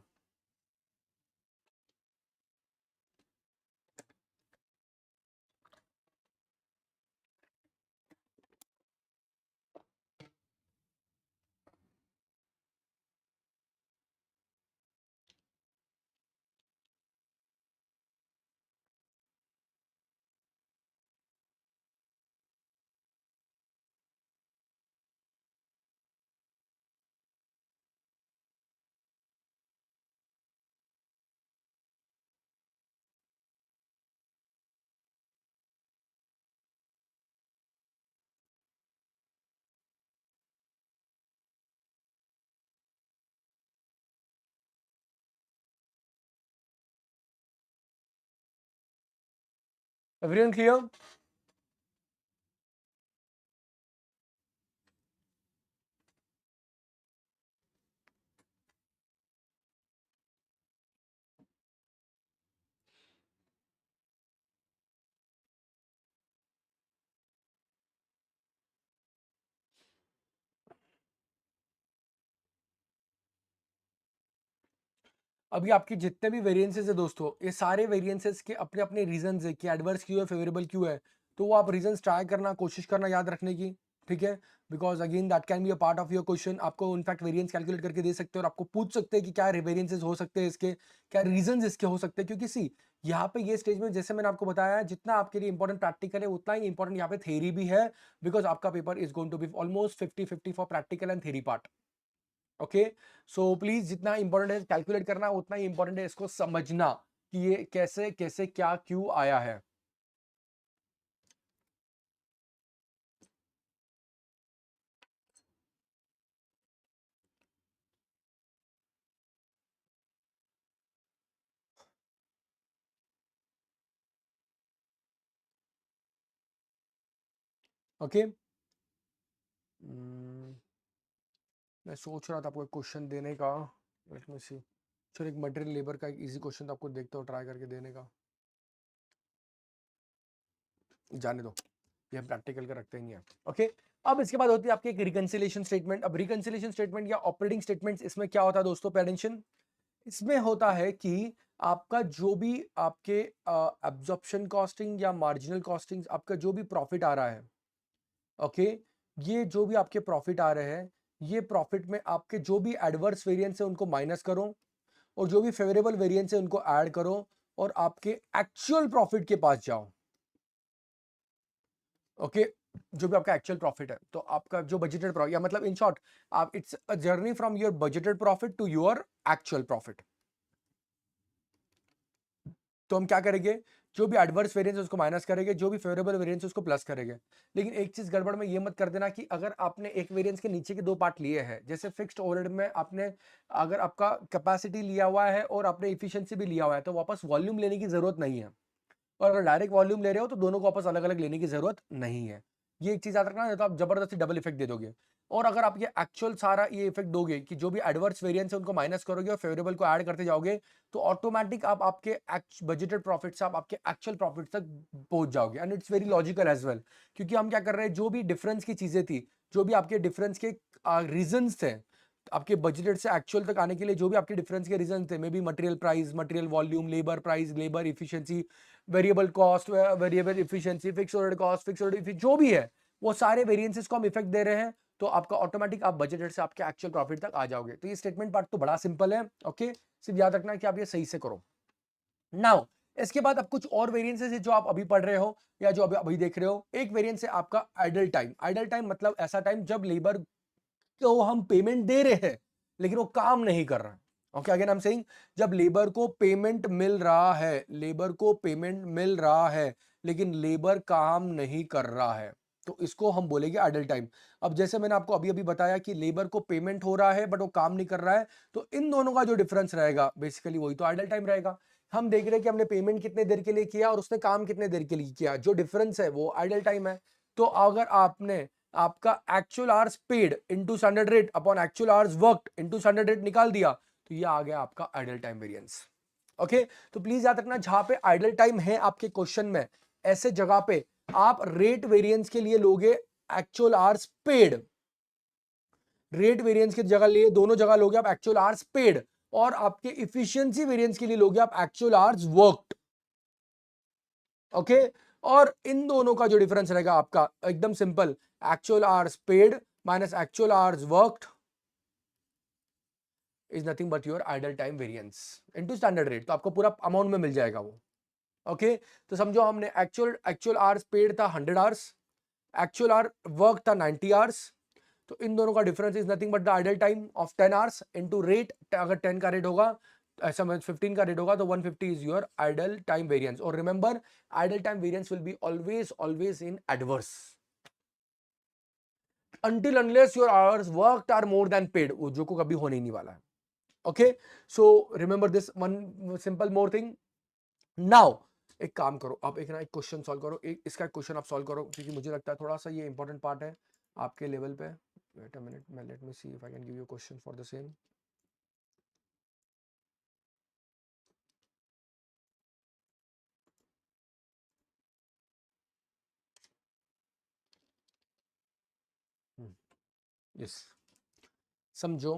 Everyone clear? अभी आपके जितने भी वेरिएंसेस है दोस्तों, ये सारे वेरिएंसेस के अपने अपने रीजंस है कि एडवर्स क्यों है फेवरेबल क्यों है। तो वो आप रीजंस ट्राई करना, कोशिश करना याद रखने की, ठीक है? Because again that can be a part of your question. आपको इनफैक्ट वेरिएंस कैलकुलेट करके दे सकते हैं और आपको पूछ सकते हैं कि क्या वेरिएंसेस हो सकते हैं इसके, क्या रीजंस इसके हो सकते हैं। क्योंकि सी यहाँ पे ये स्टेज में जैसे मैंने आपको बताया है, जितना आपके लिए इंपॉर्टेंट प्रैक्टिकल है उतना ही इंपॉर्टेंट यहाँ पे थ्योरी भी है। बिकॉज आपका paper is going to be almost 50-50 for practical and theory part. Okay, so please जितना इंपॉर्टेंट है कैलकुलेट करना उतना ही इंपॉर्टेंट है इसको समझना कि ये कैसे कैसे क्या क्यों आया है। ओके, मैं सोच रहा था आपको एक क्वेश्चन देने का। लेट मी सी। चलो एक मटेरियल लेबर का एक इजी क्वेश्चन आपको देखते हो ट्राई करके देने का। जाने दो, ये हम प्रैक्टिकल का रखते नहीं है। ओके, अब इसके बाद होती है आपकी एक रिकंसिलिएशन स्टेटमेंट। अब रिकंसिलिएशन स्टेटमेंट या ऑपरेटिंग स्टेटमेंट, इसमें क्या होता है दोस्तों, पे अटेंशन। इसमें होता है कि आपका जो भी आपके एब्जॉर्प्शन कॉस्टिंग या मार्जिनल कॉस्टिंग, आपका जो भी प्रॉफिट आ रहा है, ओके, ये जो भी आपके प्रॉफिट आ रहे हैं, ये प्रॉफिट में आपके जो भी एडवर्स वेरिएंस है उनको माइनस करो और जो भी फेवरेबल वेरिएंस है उनको ऐड करो और आपके एक्चुअल प्रॉफिट के पास जाओ। ओके, जो भी आपका एक्चुअल प्रॉफिट है, तो आपका जो बजटेड प्रॉफिट, या मतलब इन शॉर्ट आप it's a journey from your budgeted profit to your actual profit. तो हम क्या करेंगे, जो भी एडवर्स वेरिएंस है उसको माइनस करेंगे, जो भी फेवरेबल वेरिएंस है उसको प्लस करेंगे। लेकिन एक चीज गड़बड़ में ये मत कर देना कि अगर आपने एक वेरिएंस के नीचे के दो पार्ट लिए हैं, जैसे फिक्स्ड ओवरहेड में आपने अगर आपका कैपेसिटी लिया हुआ है और आपने इफिशिएंसी भी लिया हुआ है, तो वापस वॉल्यूम लेने की जरूरत नहीं है। और अगर डायरेक्ट वॉल्यूम ले रहे हो तो दोनों को वापस अलग अलग लेने की जरूरत नहीं है। ये एक चीज याद रखना, नहीं तो आप जबरदस्ती डबल इफेक्ट दे दोगे। और अगर आप ये एक्चुअल सारा ये इफेक्ट दोगे कि जो भी एडवर्स वेरिएंस है उनको माइनस करोगे और फेवरेबल को ऐड करते जाओगे, तो ऑटोमेटिक आप आपके बजटेड प्रॉफिट से आप आपके एक्चुअल प्रॉफिट तक पहुंच जाओगे। And it's very logical as well, क्योंकि हम क्या कर रहे हैं, जो भी डिफरेंस की चीजें थी, जो भी आपके डिफरेंस के रीजंस थे, आपके बजटेड से एक्चुअल तक आने के लिए जो भी आपके डिफरेंस के रीजन थे, may be material price, material volume, labour price, labour efficiency, variable cost, variable efficiency, fix overhead cost, fix overhead, जो भी है वो सारे वेरिएंसेस को हम इफेक्ट दे रहे हैं। तो आपका ऑटोमेटिक आप बजटेड से आपके एक्चुअल प्रॉफिट तक आ जाओगे। तो ये स्टेटमेंट पार्ट तो बड़ा सिंपल है। ओके, सिर्फ याद रखना कि आप ये सही से करो। नाउ इसके बाद अब कुछ और वेरिएंसेस है जो आप अभी पढ़ रहे हो या जो अभी अभी देख रहे हो। एक वेरिएंस है आपका आइडल टाइम। आइडल टाइम मतलब ऐसा टाइम जब लेबर को हम पेमेंट दे रहे हैं लेकिन वो काम नहीं कर रहा है। Okay, again I am saying, जब लेबर को पेमेंट मिल रहा है, लेबर को पेमेंट मिल रहा है लेकिन लेबर काम नहीं कर रहा है, तो इसको हम बोलेंगे आइडल टाइम। अब जैसे मैंने आपको अभी अभी बताया कि लेबर को पेमेंट हो रहा है बट वो काम नहीं कर रहा है, तो इन दोनों का जो डिफरेंस रहेगा बेसिकली वही तो आइडल टाइम रहेगा। हम देख रहे हैं कि हमने पेमेंट कितने देर के लिए किया और उसने काम कितने देर के लिए किया, जो डिफरेंस है वो आइडल टाइम है। तो अगर आपने आपका actual hours paid into standard rate upon actual hours worked into standard rate निकाल दिया, तो ये आ गया आपका आइडल टाइम वेरिएंस। ओके, तो प्लीज याद रखना जहां पे आइडल टाइम है आपके क्वेश्चन में, ऐसे जगह पे आप रेट वेरिएंस के लिए लोगे actual hours paid, rate variance की जगह लिए दोनों जगह लोगे आप एक्चुअल आवर्स पेड, और आपके इफिशिएंसी वेरिएंस के लिए लोगे आप एक्चुअल आवर्स वर्कड। ओके, और इन दोनों का जो डिफरेंस रहेगा आपका एकदम simple, actual hours paid minus actual hours worked is nothing but your idle time variance into standard rate. तो आपको पूरा अमाउंट में मिल जाएगा वो। ओके, तो समझो हमने एक्चुअल आवर्स पेड था 100 आवर्स, एक्चुअल आवर वर्क था 90 आवर्स, तो इन दोनों का difference is nothing but the idle time of 10 hours into rate. अगर 10 का रेट होगा, ऐसा मतलब 15 का रेट होगा, तो 150 is your idle time variance. और remember, idle time variance will be always in adverse until unless your hours worked are more than paid, वो जो को कभी होने ही नहीं वाला है। Okay, so remember this one simple more thing. Now एक काम करो, आप एक ना एक क्वेश्चन सॉल्व करो, एक इसका क्वेश्चन आप सॉल्व करो, क्योंकि मुझे लगता है थोड़ा सा ये इंपॉर्टेंट पार्ट है आपके लेवल पे। वेट अ मिनट, मैं let me see if I can give you question for the same. Yes, समझो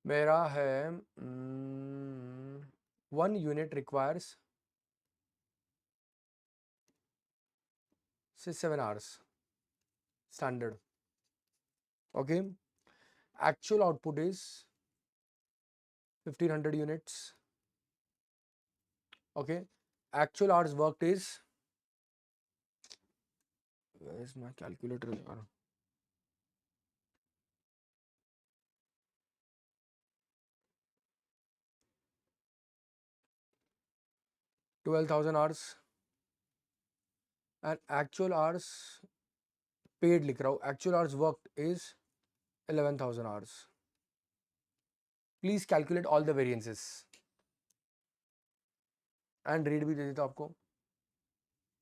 मेरा है 1 unit requires 7 hours standard. Okay, actual output is 1500 units. Okay, actual hours worked is, where is my calculator yaar? 12,000 hours and actual hours paid लिख रहा हूँ, actual hours worked is 11,000 hours. Please calculate all the variances and rate भी दे देता हूँ आपको।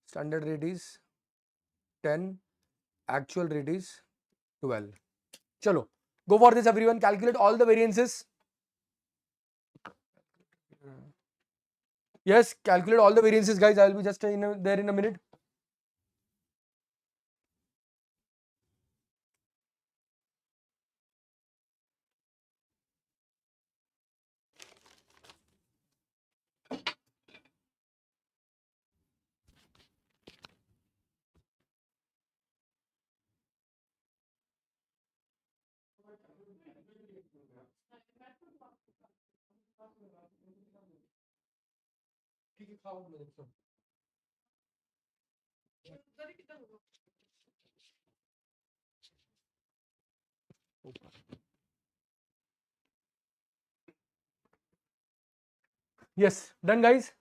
Standard rate is 10, actual rate is 12. चलो, go for this everyone, calculate all the variances. Yes, calculate all the variances guys, I will be just there in a minute. Yes, done guys.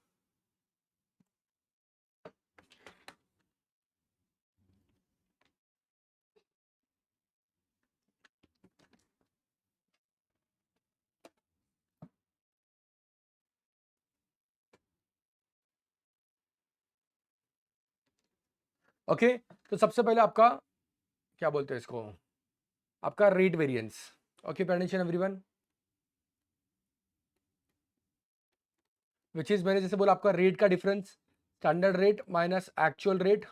Okay, तो सबसे पहले आपका क्या बोलते हैं इसको, आपका rate variance. Okay, pay attention everyone, which is मैंने जैसे बोला आपका रेट का difference, standard rate minus actual rate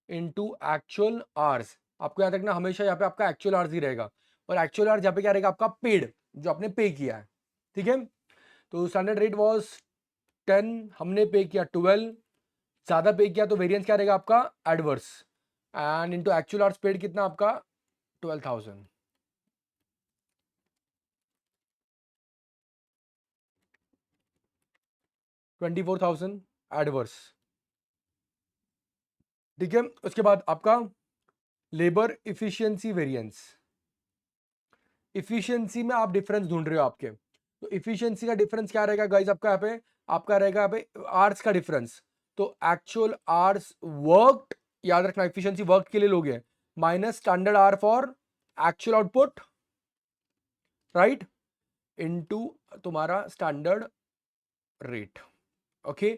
into actual hours. आपको याद रखना हमेशा यहाँ पे आपका एक्चुअल आवर्स ही रहेगा, और एक्चुअल आवर्स यहाँ पे क्या रहेगा आपका पेड, जो आपने पे किया है। ठीक है, तो स्टैंडर्ड रेट वाज 10, हमने पे किया 12, ज्यादा पे किया तो वेरिएंस क्या रहेगा आपका adverse, and into actual hours paid कितना आपका 12,000। 24,000 एडवर्स। ठीक है, उसके बाद आपका लेबर इफिशियंसी वेरिएंस, इफिशियंसी में आप डिफरेंस ढूंढ रहे हो आपके, तो इफिशियंसी का डिफरेंस क्या रहेगा गाइस आपका यहाँ पे, आपका रहेगा यहाँ पे आवर्स का डिफरेंस। तो एक्चुअल आवर्स वर्कड, याद रखना एफिशिएंसी वर्क के लिए लोगे, minus standard hour for actual output, right, into तुम्हारा स्टैंडर्ड रेट। ओके,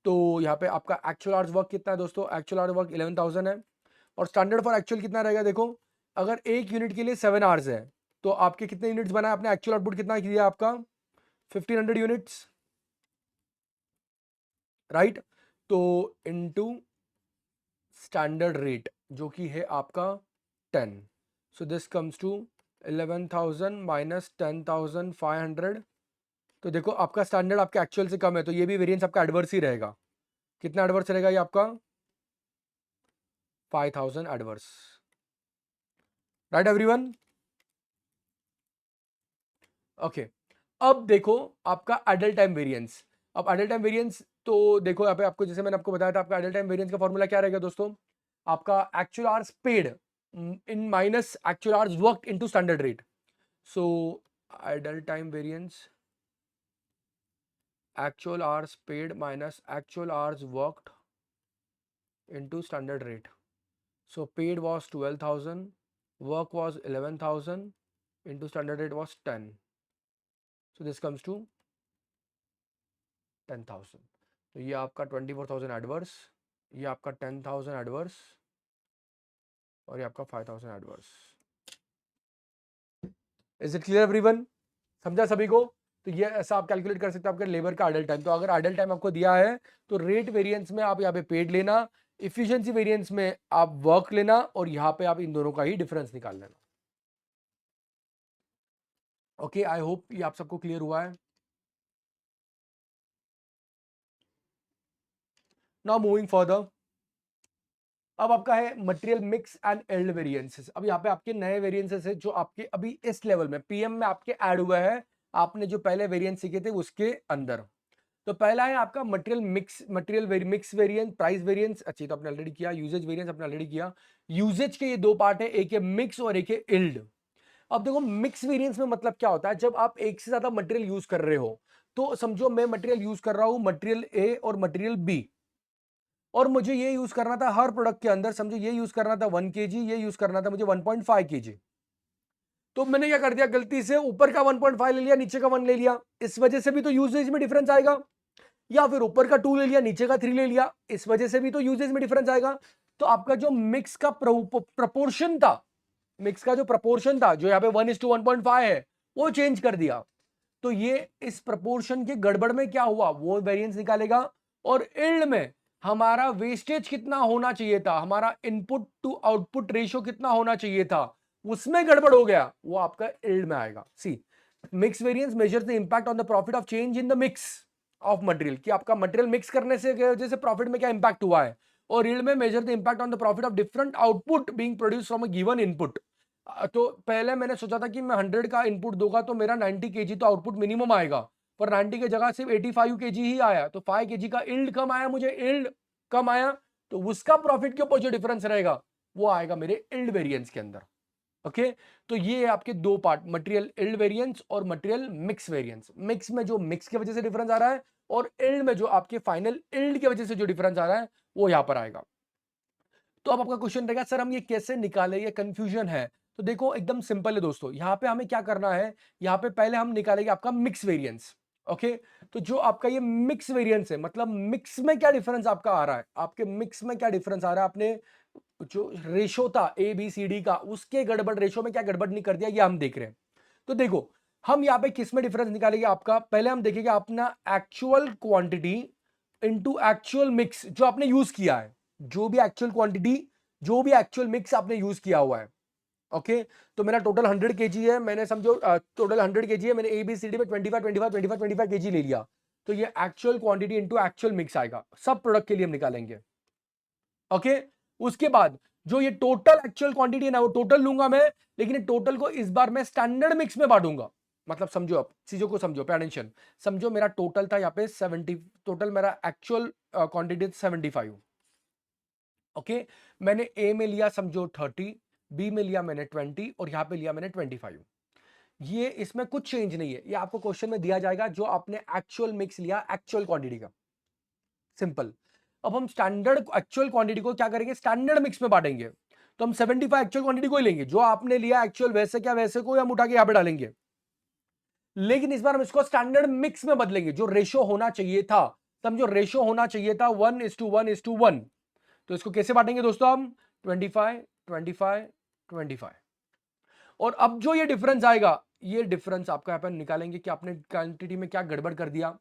तो यहाँ पे आपका एक्चुअल आवर्स वर्क कितना है दोस्तों, एक्चुअल आवर वर्क 11,000 है, और स्टैंडर्ड फॉर एक्चुअल कितना रहेगा, देखो अगर एक यूनिट के लिए 7 आवर्स है तो आपके कितने यूनिट्स बना है, आपने एक्चुअल आउटपुट कितना किया आपका 1500 यूनिट्स, राइट, तो इनटू स्टैंडर्ड रेट जो कि है आपका 10, so this comes to 11,000 minus 10,500। तो देखो आपका स्टैंडर्ड आपके एक्चुअल से कम है, तो ये भी वेरिएंस आपका एडवर्स ही रहेगा। कितना एडवर्स रहेगा ये आपका 5,000 एडवर्स, राइट एवरीवन। ओके, अब देखो आपका आइडल टाइम वेरिएंस। अब आइडल टाइम वेरिएंस तो देखो यहाँ पे आपको, जैसे मैंने आपको बताया था, आपका आइडल टाइम वेरिएंस का फॉर्मूला क्या रहेगा दोस्तों, आपका actual hours paid in minus actual hours worked into standard rate. So idol time variance actual hours paid minus actual hours worked into standard rate. So paid was 12,000, work was 11,000, into standard rate was 10. So this comes to 10,000. तो ये आपका 24,000 एडवर्स, ये आपका 10,000 एडवर्स, और ये आपका 5,000 adverse. Is it clear everyone, समझा सभी को। तो ये ऐसा आप कैलकुलेट कर सकते हो आपके लेबर का आइडल टाइम। तो अगर आइडल टाइम आपको दिया है तो रेट वेरिएंस में आप यहाँ पे पेड लेना, इफिशिएंसी वेरिएंस में आप वर्क लेना, और यहाँ पे आप इन दोनों का ही डिफरेंस निकाल लेना। ओके, आई होप ये आप सबको क्लियर हुआ है। नाउ मूविंग फर्दर, अब आपका है material mix and yield variances. अब यहाँ पे आपके नए वेरिएंसेस है जो आपके अभी इस लेवल में पीएम में आपके ऐड हुआ है, आपने जो पहले वेरिएंस सीखे थे उसके अंदर। तो पहला है आपका material mix variance, price variance, अच्छी तो आपने ऑलरेडी किया, यूजेज वेरिएंस आपने ऑलरेडी किया। यूजेज के ये दो पार्ट है, एक है मिक्स और एक है इल्ड। अब देखो मिक्स वेरिएंस में मतलब क्या होता है, जब आप एक से ज्यादा मटेरियल यूज कर रहे हो, तो समझो मैं मटेरियल यूज कर रहा हूं, मटेरियल ए और मटेरियल बी, और मुझे ये यूज करना था हर प्रोडक्ट के अंदर, समझो ये यूज करना था 1 kg, ये यूज करना था मुझे 1.5 kg। तो मैंने क्या कर दिया, गलती से ऊपर का 1.5 ले लिया, नीचे का 1 ले लिया, इस वजह से भी तो यूजेज में डिफरेंस आएगा। या फिर ऊपर का 2 ले लिया, नीचे का 3 ले लिया, इस वजह से भी तो यूजेज में डिफरेंस आएगा। तो आपका जो मिक्स का प्रपोर्शन था, मिक्स का जो प्रपोर्शन था, जो यहाँ पे 1:1.5 है, वो चेंज कर दिया। तो ये इस प्रपोर्शन के गड़बड़ में क्या हुआ, वो वेरिएंस निकालेगा। और इल्ड में हमारा वेस्टेज कितना होना चाहिए था, हमारा इनपुट टू आउटपुट रेशियो कितना होना चाहिए था, उसमें गड़बड़ हो गया, वो आपका इल्ड में आएगा। See, mix variance measures the impact on the profit of change in the mix of material, कि आपका मटेरियल मिक्स करने से वजह से प्रॉफिट में क्या इंपैक्ट हुआ है। और यील्ड में measure the impact on the profit of different output being produced from a given input. तो पहले मैंने सोचा था कि मैं 100 का इनपुट दूंगा तो मेरा 90 केजी तो आउटपुट मिनिमम आएगा, पर 90 की जगह सिर्फ 85 केजी ही आया, तो 5 केजी का यील्ड कम आया, मुझे यील्ड कम आया, तो उसका प्रॉफिट के ऊपर जो डिफरेंस रहेगा वो आएगा मेरे यील्ड वेरिएंस के अंदर। ओके, तो ये आपके दो पार्ट, मटेरियल यील्ड वेरिएंस और मटेरियल मिक्स वेरिएंस। मिक्स में जो मिक्स की वजह से डिफरेंस आ रहा है, और यील्ड में जो आपके फाइनल यील्ड की वजह से जो डिफरेंस आ रहा है वो यहां पर आएगा। तो अब आपका क्वेश्चन रहेगा सर हम ये कैसे निकाले, ये कंफ्यूजन है। तो देखो एकदम सिंपल है दोस्तों, यहाँ पे हमें क्या करना है, यहाँ पे पहले हम निकालेंगे आपका मिक्स वेरिएंस। ओके, तो जो आपका ये मिक्स वेरिएंस है, मतलब मिक्स में क्या डिफरेंस आपका आ रहा है, आपके मिक्स में क्या डिफरेंस आ रहा है, आपने जो रेशो था ए बी सी डी का, उसके गड़बड़ रेशो में क्या गड़बड़ नहीं कर दिया, ये हम देख रहे हैं। तो देखो हम यहाँ पे किस में डिफरेंस निकालेंगे आपका, पहले हम देखेंगे अपना actual quantity into actual mix जो आपने यूज किया है, जो भी एक्चुअल क्वांटिटी, जो भी एक्चुअल मिक्स आपने यूज किया हुआ है। ओके, तो मेरा टोटल 100 केजी है, मैंने समझो टोटल 100 केजी है, मैंने ए बी सी डी में 25 केजी ले लिया, तो ये actual quantity into actual mix आएगा, सब प्रोडक्ट के लिए हम निकालेंगे। ओके, उसके बाद जो ये टोटल एक्चुअल क्वांटिटी है ना, वो टोटल लूंगा मैं, लेकिन टोटल को इस बार मैं स्टैंडर्ड मिक्स में बांटूंगा। मतलब समझो, आप चीजों को समझो, पे अटेंशन, समझो मेरा टोटल था यहाँ पे 70, टोटल मेरा एक्चुअल क्वांटिटी 75। ओके, मैंने ए में लिया समझो 30, बी में लिया मैंने 20, और यहां पे लिया मैंने 25। ये इसमें कुछ चेंज नहीं है, ये आपको क्वेश्चन में दिया जाएगा जो आपने एक्चुअल मिक्स लिया एक्चुअल क्वांटिटी का, सिंपल। अब हम स्टैंडर्ड एक्चुअल क्वांटिटी को क्या करेंगे, स्टैंडर्ड मिक्स में बांटेंगे। तो हम 75 एक्चुअल क्वांटिटी को ही लेंगे, जो आपने लिया एक्चुअल वैसे क्या वैसे को हम उठा के यहां पे डालेंगे, लेकिन इस बार हम इसको स्टैंडर्ड मिक्स में बदलेंगे। जो रेशो होना चाहिए था, समझो रेशो होना चाहिए था 1:1:1। तो इसको कैसे बांटेंगे दोस्तों हम, 25 25 25। और अब जो ये डिफरेंस आएगा, ये डिफरेंस आपका यहाँ पर निकालेंगे कि आपने क्वांटिटी में क्या गड़बड़ कर दिया।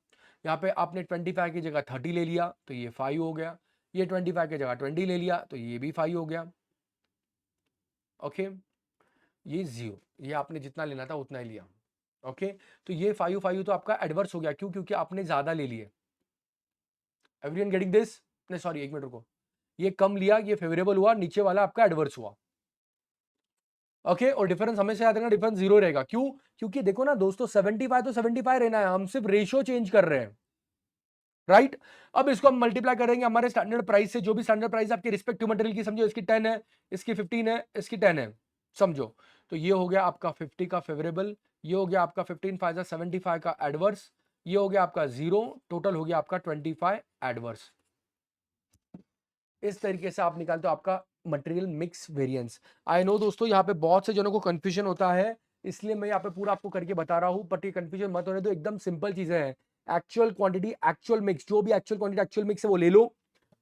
यहाँ पे आपने 25 की जगह 30 ले लिया तो ये 5 हो गया, ये 25 की जगह 20 ले लिया तो ये भी 5 हो गया। ओके, ये 0, ये आपने जितना लेना था उतना ही लिया। ओके, तो ये 5 5 तो आपका एडवर्स हो गया, क्यों, क्योंकि आपने ज्यादा ले लिए। Everyone getting this? नहीं सॉरी, एक मिनट रुको, ये कम लिया, ये फेवरेबल हुआ, नीचे वाला आपका एडवर्स हुआ। ओके, और डिफरेंस हमेशा याद रखना, डिफरेंस 0 रहेगा। क्यों, क्योंकि देखो ना दोस्तों, 75 तो 75 रहना है, हम सिर्फ रेशियो चेंज कर रहे हैं, राइट। अब इसको हम मल्टीप्लाई करेंगे हमारे स्टैंडर्ड प्राइस से, जो भी स्टैंडर्ड प्राइस आपके रिस्पेक्टिव मटेरियल की, समझो इसकी 10 है, इसकी 15 है, इसकी 10 है, समझो। तो ये हो गया आपका 50 का फेवरेबल, ये हो गया आपका 15 5 75 का एडवर्स, ये हो गया आपका 0, टोटल हो गया आपका 25 एडवर्स। इस तरीके से आप निकालते हो आपका material mix variance. I know दोस्तों, यहाँ पे बहुत से जनों को कंफ्यूजन होता है, इसलिए मैं यहाँ पे पूरा आपको करके बता रहा हूँ, बट ये कंफ्यूजन मत होने दो, एकदम सिंपल चीजें हैं। एक्चुअल क्वांटिटी, एक्चुअल मिक्स, जो भी एक्चुअल क्वांटिटी एक्चुअल मिक्स है वो ले लो,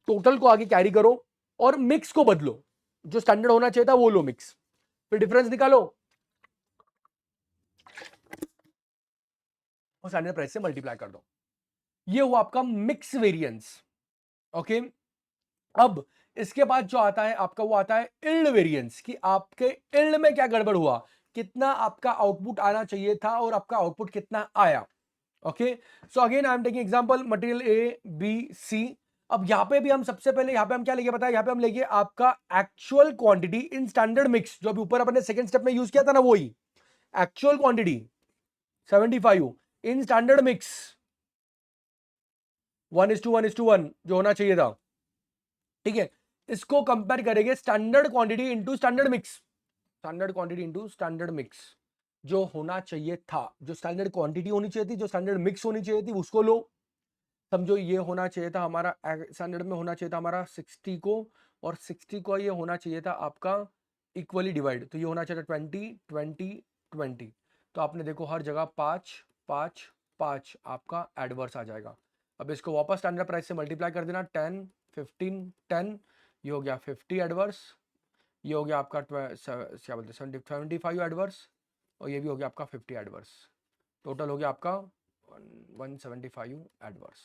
टोटल को आगे कैरी करो और मिक्स को बदलो, जो स्टैंडर्ड होना चाहिए था वो लो मिक्स, फिर डिफरेंस निकालो और स्टैंडर्ड प्राइस से मल्टीप्लाई कर दो। ये हुआ आपका मिक्स वेरिएंस। ओके, अब इसके बाद जो आता है आपका, वो आता है इल्ड वेरिएंस, कि आपके इल्ड में क्या गड़बड़ हुआ, कितना आपका आउटपुट आना चाहिए था और आपका आउटपुट कितना आया। Okay, so again I am taking example material A B C. अब यहां पे भी हम सबसे पहले यहां पे हम क्या लेंगे पता है, यहां पे हम लेंगे आपका actual quantity in standard mix, जो अभी ऊपर अपने सेकंड स्टेप में यूज किया था ना, वही actual quantity 75 in standard mix 1:1:1 जो होना चाहिए था, ठीक है। इसको कंपेयर करेंगे standard quantity into standard mix, standard quantity into standard mix जो होना चाहिए था, जो स्टैंडर्ड क्वांटिटी होनी चाहिए थी, जो स्टैंडर्ड मिक्स होनी चाहिए थी, उसको लो। समझो ये होना चाहिए था हमारा, स्टैंडर्ड में होना चाहिए था हमारा 60 को, और 60 को ये होना चाहिए था आपका इक्वली डिवाइड, तो ये होना चाहिए था 20 20 20। तो आपने देखो हर जगह 5 5 5 आपका एडवर्स आ जाएगा। अब इसको वापस स्टैंडर्ड प्राइस से मल्टीप्लाई कर देना, 10 15 10, ये हो गया 50 एडवर्स, ये हो गया आपका क्या बोलते हैं 75 एडवर्स, और ये भी हो गया आपका 50 एडवर्स, टोटल हो गया आपका 175 एडवर्स।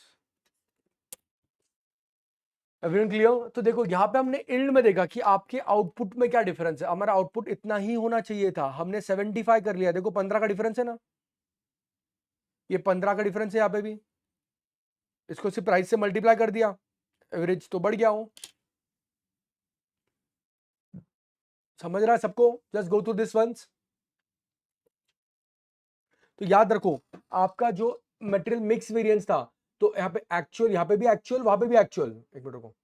Everyone clear? तो देखो यहाँ पे हमने इल्ड में देखा कि आपके आउटपुट में क्या डिफरेंस है, हमारा आउटपुट इतना ही होना चाहिए था, हमने 75 कर लिया, देखो 15 का डिफरेंस है ना, ये 15 का डिफरेंस है यहाँ पे भी, इसको सिर्फ प्राइस से मल्टीप्लाई कर दिया, एवरेज तो बढ़ गया हो। समझ रहा है सबको? Just go through this once. तो याद रखो आपका जो मटेरियल मिक्स वेरिएंस था, तो यहाँ पे एक्चुअल, यहाँ पे भी एक्चुअल, वहां पे भी एक्चुअल, एक मिनट रुको,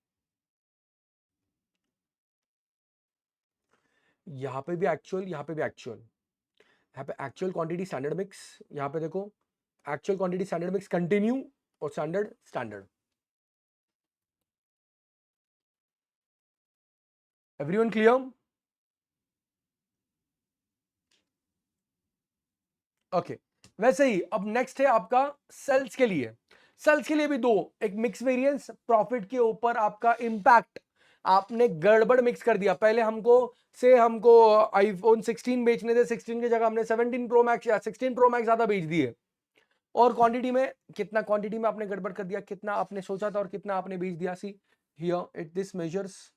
यहाँ पे भी एक्चुअल, यहाँ पे भी एक्चुअल, यहाँ पे एक्चुअल क्वांटिटी स्टैंडर्ड मिक्स, यहाँ पे देखो actual quantity standard mix continue और standard standard. Everyone clear? Okay, वैसे ही अब नेक्स्ट है आपका सेल्स के लिए। सेल्स के लिए भी दो, एक मिक्स वेरिएंस, प्रॉफिट के ऊपर आपका इंपैक्ट, आपने गड़बड़ मिक्स कर दिया। पहले हमको आईफोन 16 बेचने थे, 16 की जगह हमने 17 प्रो मैक्स या 16 प्रो मैक्स ज्यादा बेच दिए, और क्वांटिटी में कितना, क्वांटिटी में आपने गड़बड़ कर दिया, कितना आपने सोचा था और कितना आपने बेच दिया। See here it this measures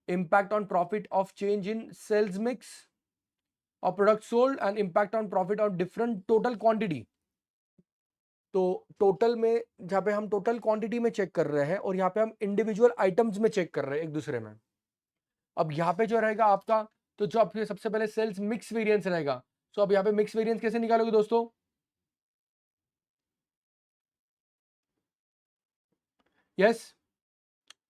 impact on profit of change in sales mix of products sold and impact on profit on different total quantity। तो टोटल में, जहां पे हम टोटल क्वांटिटी में चेक कर रहे हैं और यहाँ पे हम इंडिविजुअल आइटम्स में चेक कर रहे हैं एक दूसरे में। अब यहाँ पे जो रहेगा आपका, तो जो आपके सबसे पहले सेल्स मिक्स वेरिएंस रहेगा, तो अब यहाँ पे मिक्स वेरिएंस कैसे निकालोगे दोस्तों? यस,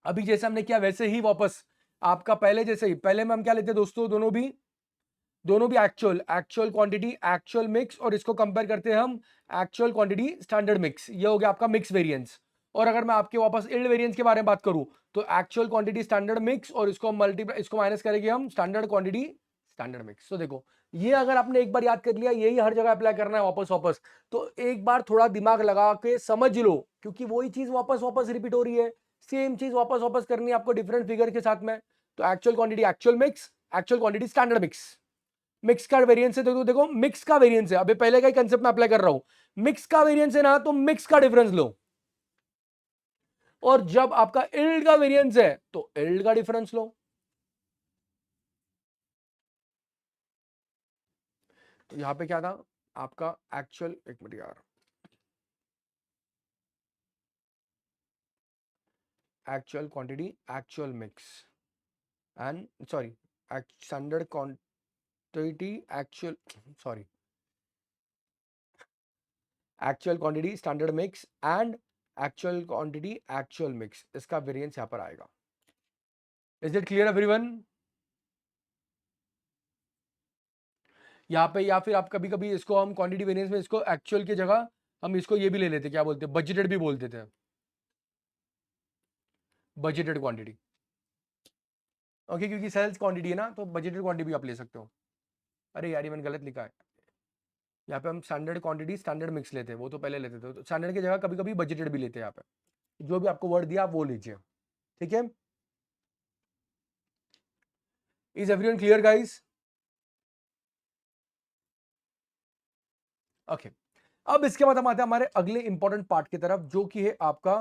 अभी जैसे हमने किया वैसे ही वापस आपका पहले जैसे ही, पहले में हम क्या लेते हैं दोस्तों, दोनों भी actual, actual quantity actual mix, और इसको कंपेयर करते हैं हम एक्चुअल क्वांटिटी स्टैंडर्ड मिक्स, ये हो गया आपका मिक्स वेरिएंस। और अगर मैं आपके वापस इल्ड वेरिएंस के बारे में बात करूं तो एक्चुअल क्वांटिटी स्टैंडर्ड मिक्स और इसको मल्टीप्लाई, इसको माइनस करेंगे हम स्टैंडर्ड क्वांटिटी स्टैंडर्ड मिक्स। तो देखो ये अगर आपने एक बार याद कर लिया, यही हर जगह अप्लाई करना है वापस वापस, तो एक बार थोड़ा दिमाग लगा के समझ लो, क्योंकि वही चीज वापस वापस रिपीट हो रही है, सेम चीज वापस वापस करनी है आपको डिफरेंट फिगर के साथ में। तो actual quantity actual mix, actual quantity standard mix. Mix का वेरिएंस है तो देखो मिक्स का वेरिएंस है, अभी पहले का ही कंसेप्ट में अप्लाई कर रहा हूं, मिक्स का वेरिएंस है ना तो मिक्स का डिफरेंस लो, और जब आपका इल्ड का वेरिएंस है तो इल्ड का डिफरेंस लो। तो यहां पे क्या था आपका एक्चुअल, एक मिनट यार, actual quantity actual mix and sorry standard quantity actual, sorry actual quantity standard mix and actual quantity actual mix, इसका वेरिएंस यहां पर आएगा। Is it clear everyone? यहाँ पे या फिर आप कभी कभी इसको हम क्वांटिटी वेरिएंस में इसको एक्चुअल की जगह हम इसको ये भी ले लेते, क्या बोलते हैं, बजटेड भी बोल देते हैं, बजटेड क्वांटिटी। ओके, क्योंकि सेल्स क्वांटिटी है ना तो बजटेड क्वांटिटी भी आप ले सकते हो। अरे यार ये मैंने गलत लिखा है, यहाँ पे हम स्टैंडर्ड क्वांटिटी स्टैंडर्ड मिक्स लेते हैं, वो तो पहले लेते थे, तो स्टैंडर्ड की जगह कभी कभी बजटेड भी लेते हैं। यहाँ पे जो भी आपको वर्ड दिया आप वो लीजिए, ठीक है। Is everyone clear guys? Okay, अब इसके बाद हम आते हैं हमारे अगले इंपॉर्टेंट पार्ट की तरफ, जो कि है आपका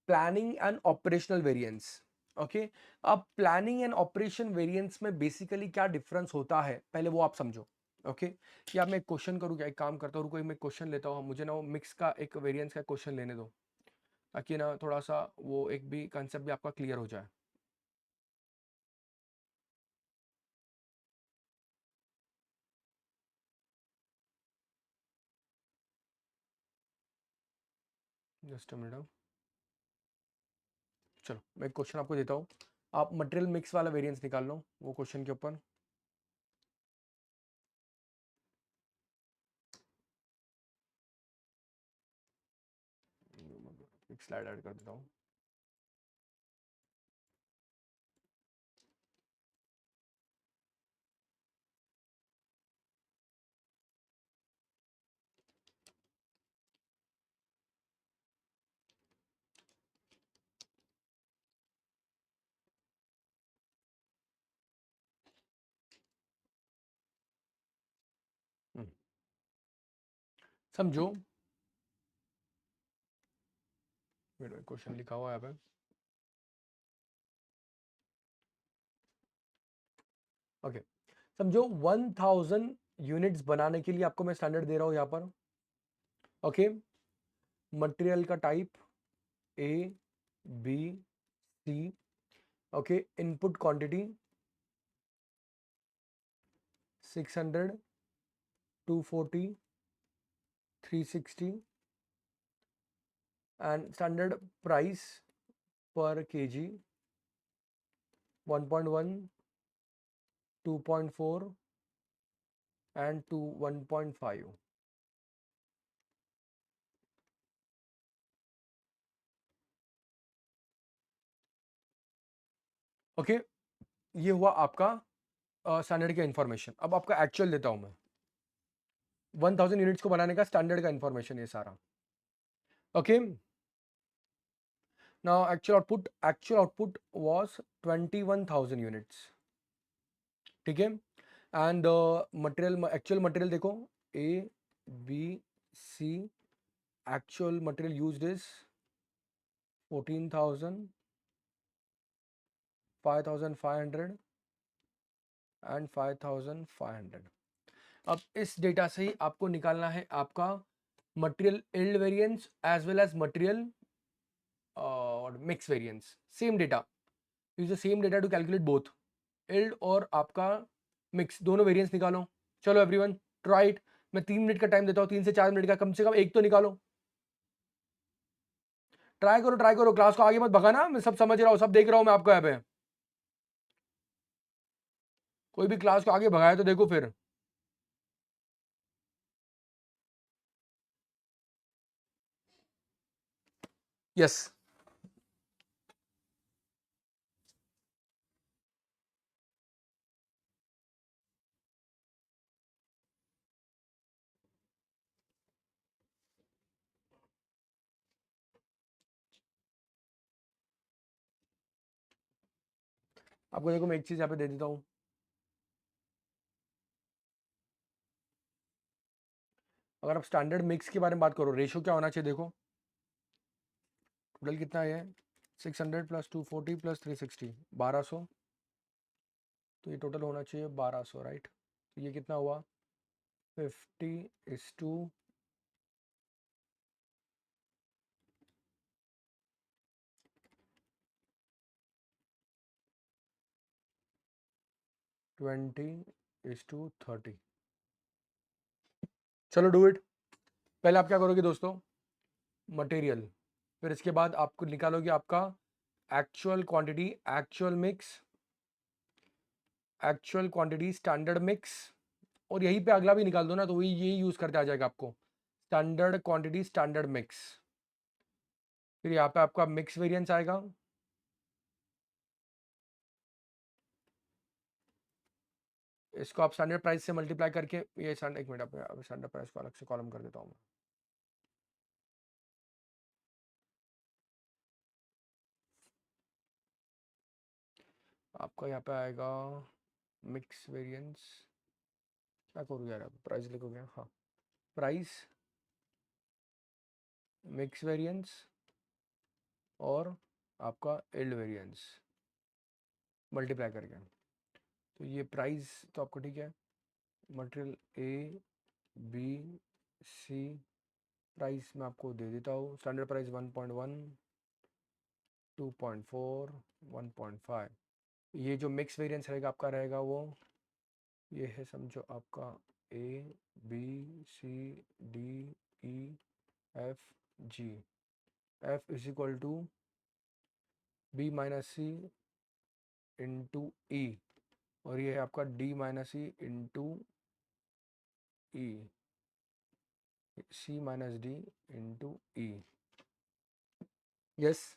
planning and operational variance. Okay, अब प्लानिंग एंड ऑपरेशन वेरिएंस में बेसिकली क्या डिफरेंस होता है पहले वो आप समझो। ओके, क्या मैं एक क्वेश्चन करूँ, क्या एक काम करता हूँ, कोई मैं क्वेश्चन लेता हूँ, मुझे ना वो मिक्स का एक वेरिएंस का क्वेश्चन लेने दो, ताकि ना थोड़ा सा वो एक भी कंसेप्ट भी आपका क्लियर हो जाए। जस्ट अ मिनट, चलो मैं एक क्वेश्चन आपको देता हूँ, आप मटेरियल मिक्स वाला वेरिएंस निकाल लो वो क्वेश्चन के ऊपर। एक स्लाइड ऐड कर देता हूँ। समझो, क्वेश्चन लिखा हुआ है यहाँ पे। ओके, समझो 1000 यूनिट्स बनाने के लिए आपको मैं स्टैंडर्ड दे रहा हूं यहां पर। ओके, मटेरियल का type A B C. Okay, input quantity 600, 240, 360 and standard price per KG 1.1, 2.4 and 1.5। Okay, ये हुआ आपका स्टैंडर्ड का इंफॉर्मेशन। अब आपका एक्चुअल देता हूं मैं, 1000 यूनिट्स को बनाने का स्टैंडर्ड का इंफॉर्मेशन ये सारा। Okay, now actual output was 21,000 units, ठीक है। एंड मटेरियल, एक्चुअल मटेरियल देखो A B C, actual material used is 14,000, 5,500 and 5,500। अब इस डेटा से ही आपको निकालना है आपका material yield variance as well as material और mix variance. Same data, use the same data to calculate both yield और आपका मिक्स, दोनों वेरिएंस निकालो। चलो एवरीवन ट्राई इट। मैं 3 मिनट का टाइम देता हूँ, 3 से 4 मिनट का, कम से कम एक तो निकालो। ट्राई करो ट्राई करो, क्लास को आगे मत भगाना, मैं सब समझ रहा हूँ, सब देख रहा हूँ मैं आपको यहाँ पे। कोई भी क्लास को आगे भगाए तो देखो फिर। यस आपको देखो, मैं एक चीज यहाँ पे दे देता हूँ। अगर आप स्टैंडर्ड मिक्स के बारे में बात करो, रेशो क्या होना चाहिए देखो, टोटल कितना है 600 प्लस 240 प्लस 360, 1200। तो ये टोटल होना चाहिए 1200, राइट। तो ये कितना हुआ 50:20, 30. चलो डू इट। पहले आप क्या करोगे दोस्तों, मटेरियल, फिर इसके बाद आपको निकालोगे आपका actual quantity, actual mix, actual quantity, standard mix, और यहीं पे अगला भी निकाल दो ना, तो वही यही यूज करते आ जाएगा आपको, स्टैंडर्ड क्वांटिटी, स्टैंडर्ड मिक्स। फिर यहाँ पे आपका मिक्स वेरिएंस आएगा, इसको आप स्टैंडर्ड प्राइस से मल्टीप्लाई करके, ये एक मिनट, आप स्टैंडर्ड प्राइस को अलग से कॉलम कर देता हूँ। आपका यहाँ पे आएगा मिक्स वेरिएंस, क्या करूँ यार, प्राइस लिखोगे, हाँ, प्राइस, मिक्स वेरिएंस और आपका एल्ड वेरिएंस मल्टीप्लाई करके। तो ये प्राइस तो आपको ठीक है, material A B C, price मैं आपको दे देता हूँ, स्टैंडर्ड प्राइस 1.1, 2.4, 1.5। ये जो मिक्स वेरिएंस रहेगा आपका रहेगा वो ये है, समझो आपका A B C D E F G, F is equal to B minus C into E, और ये है आपका D minus C into E, C minus D into E. Yes,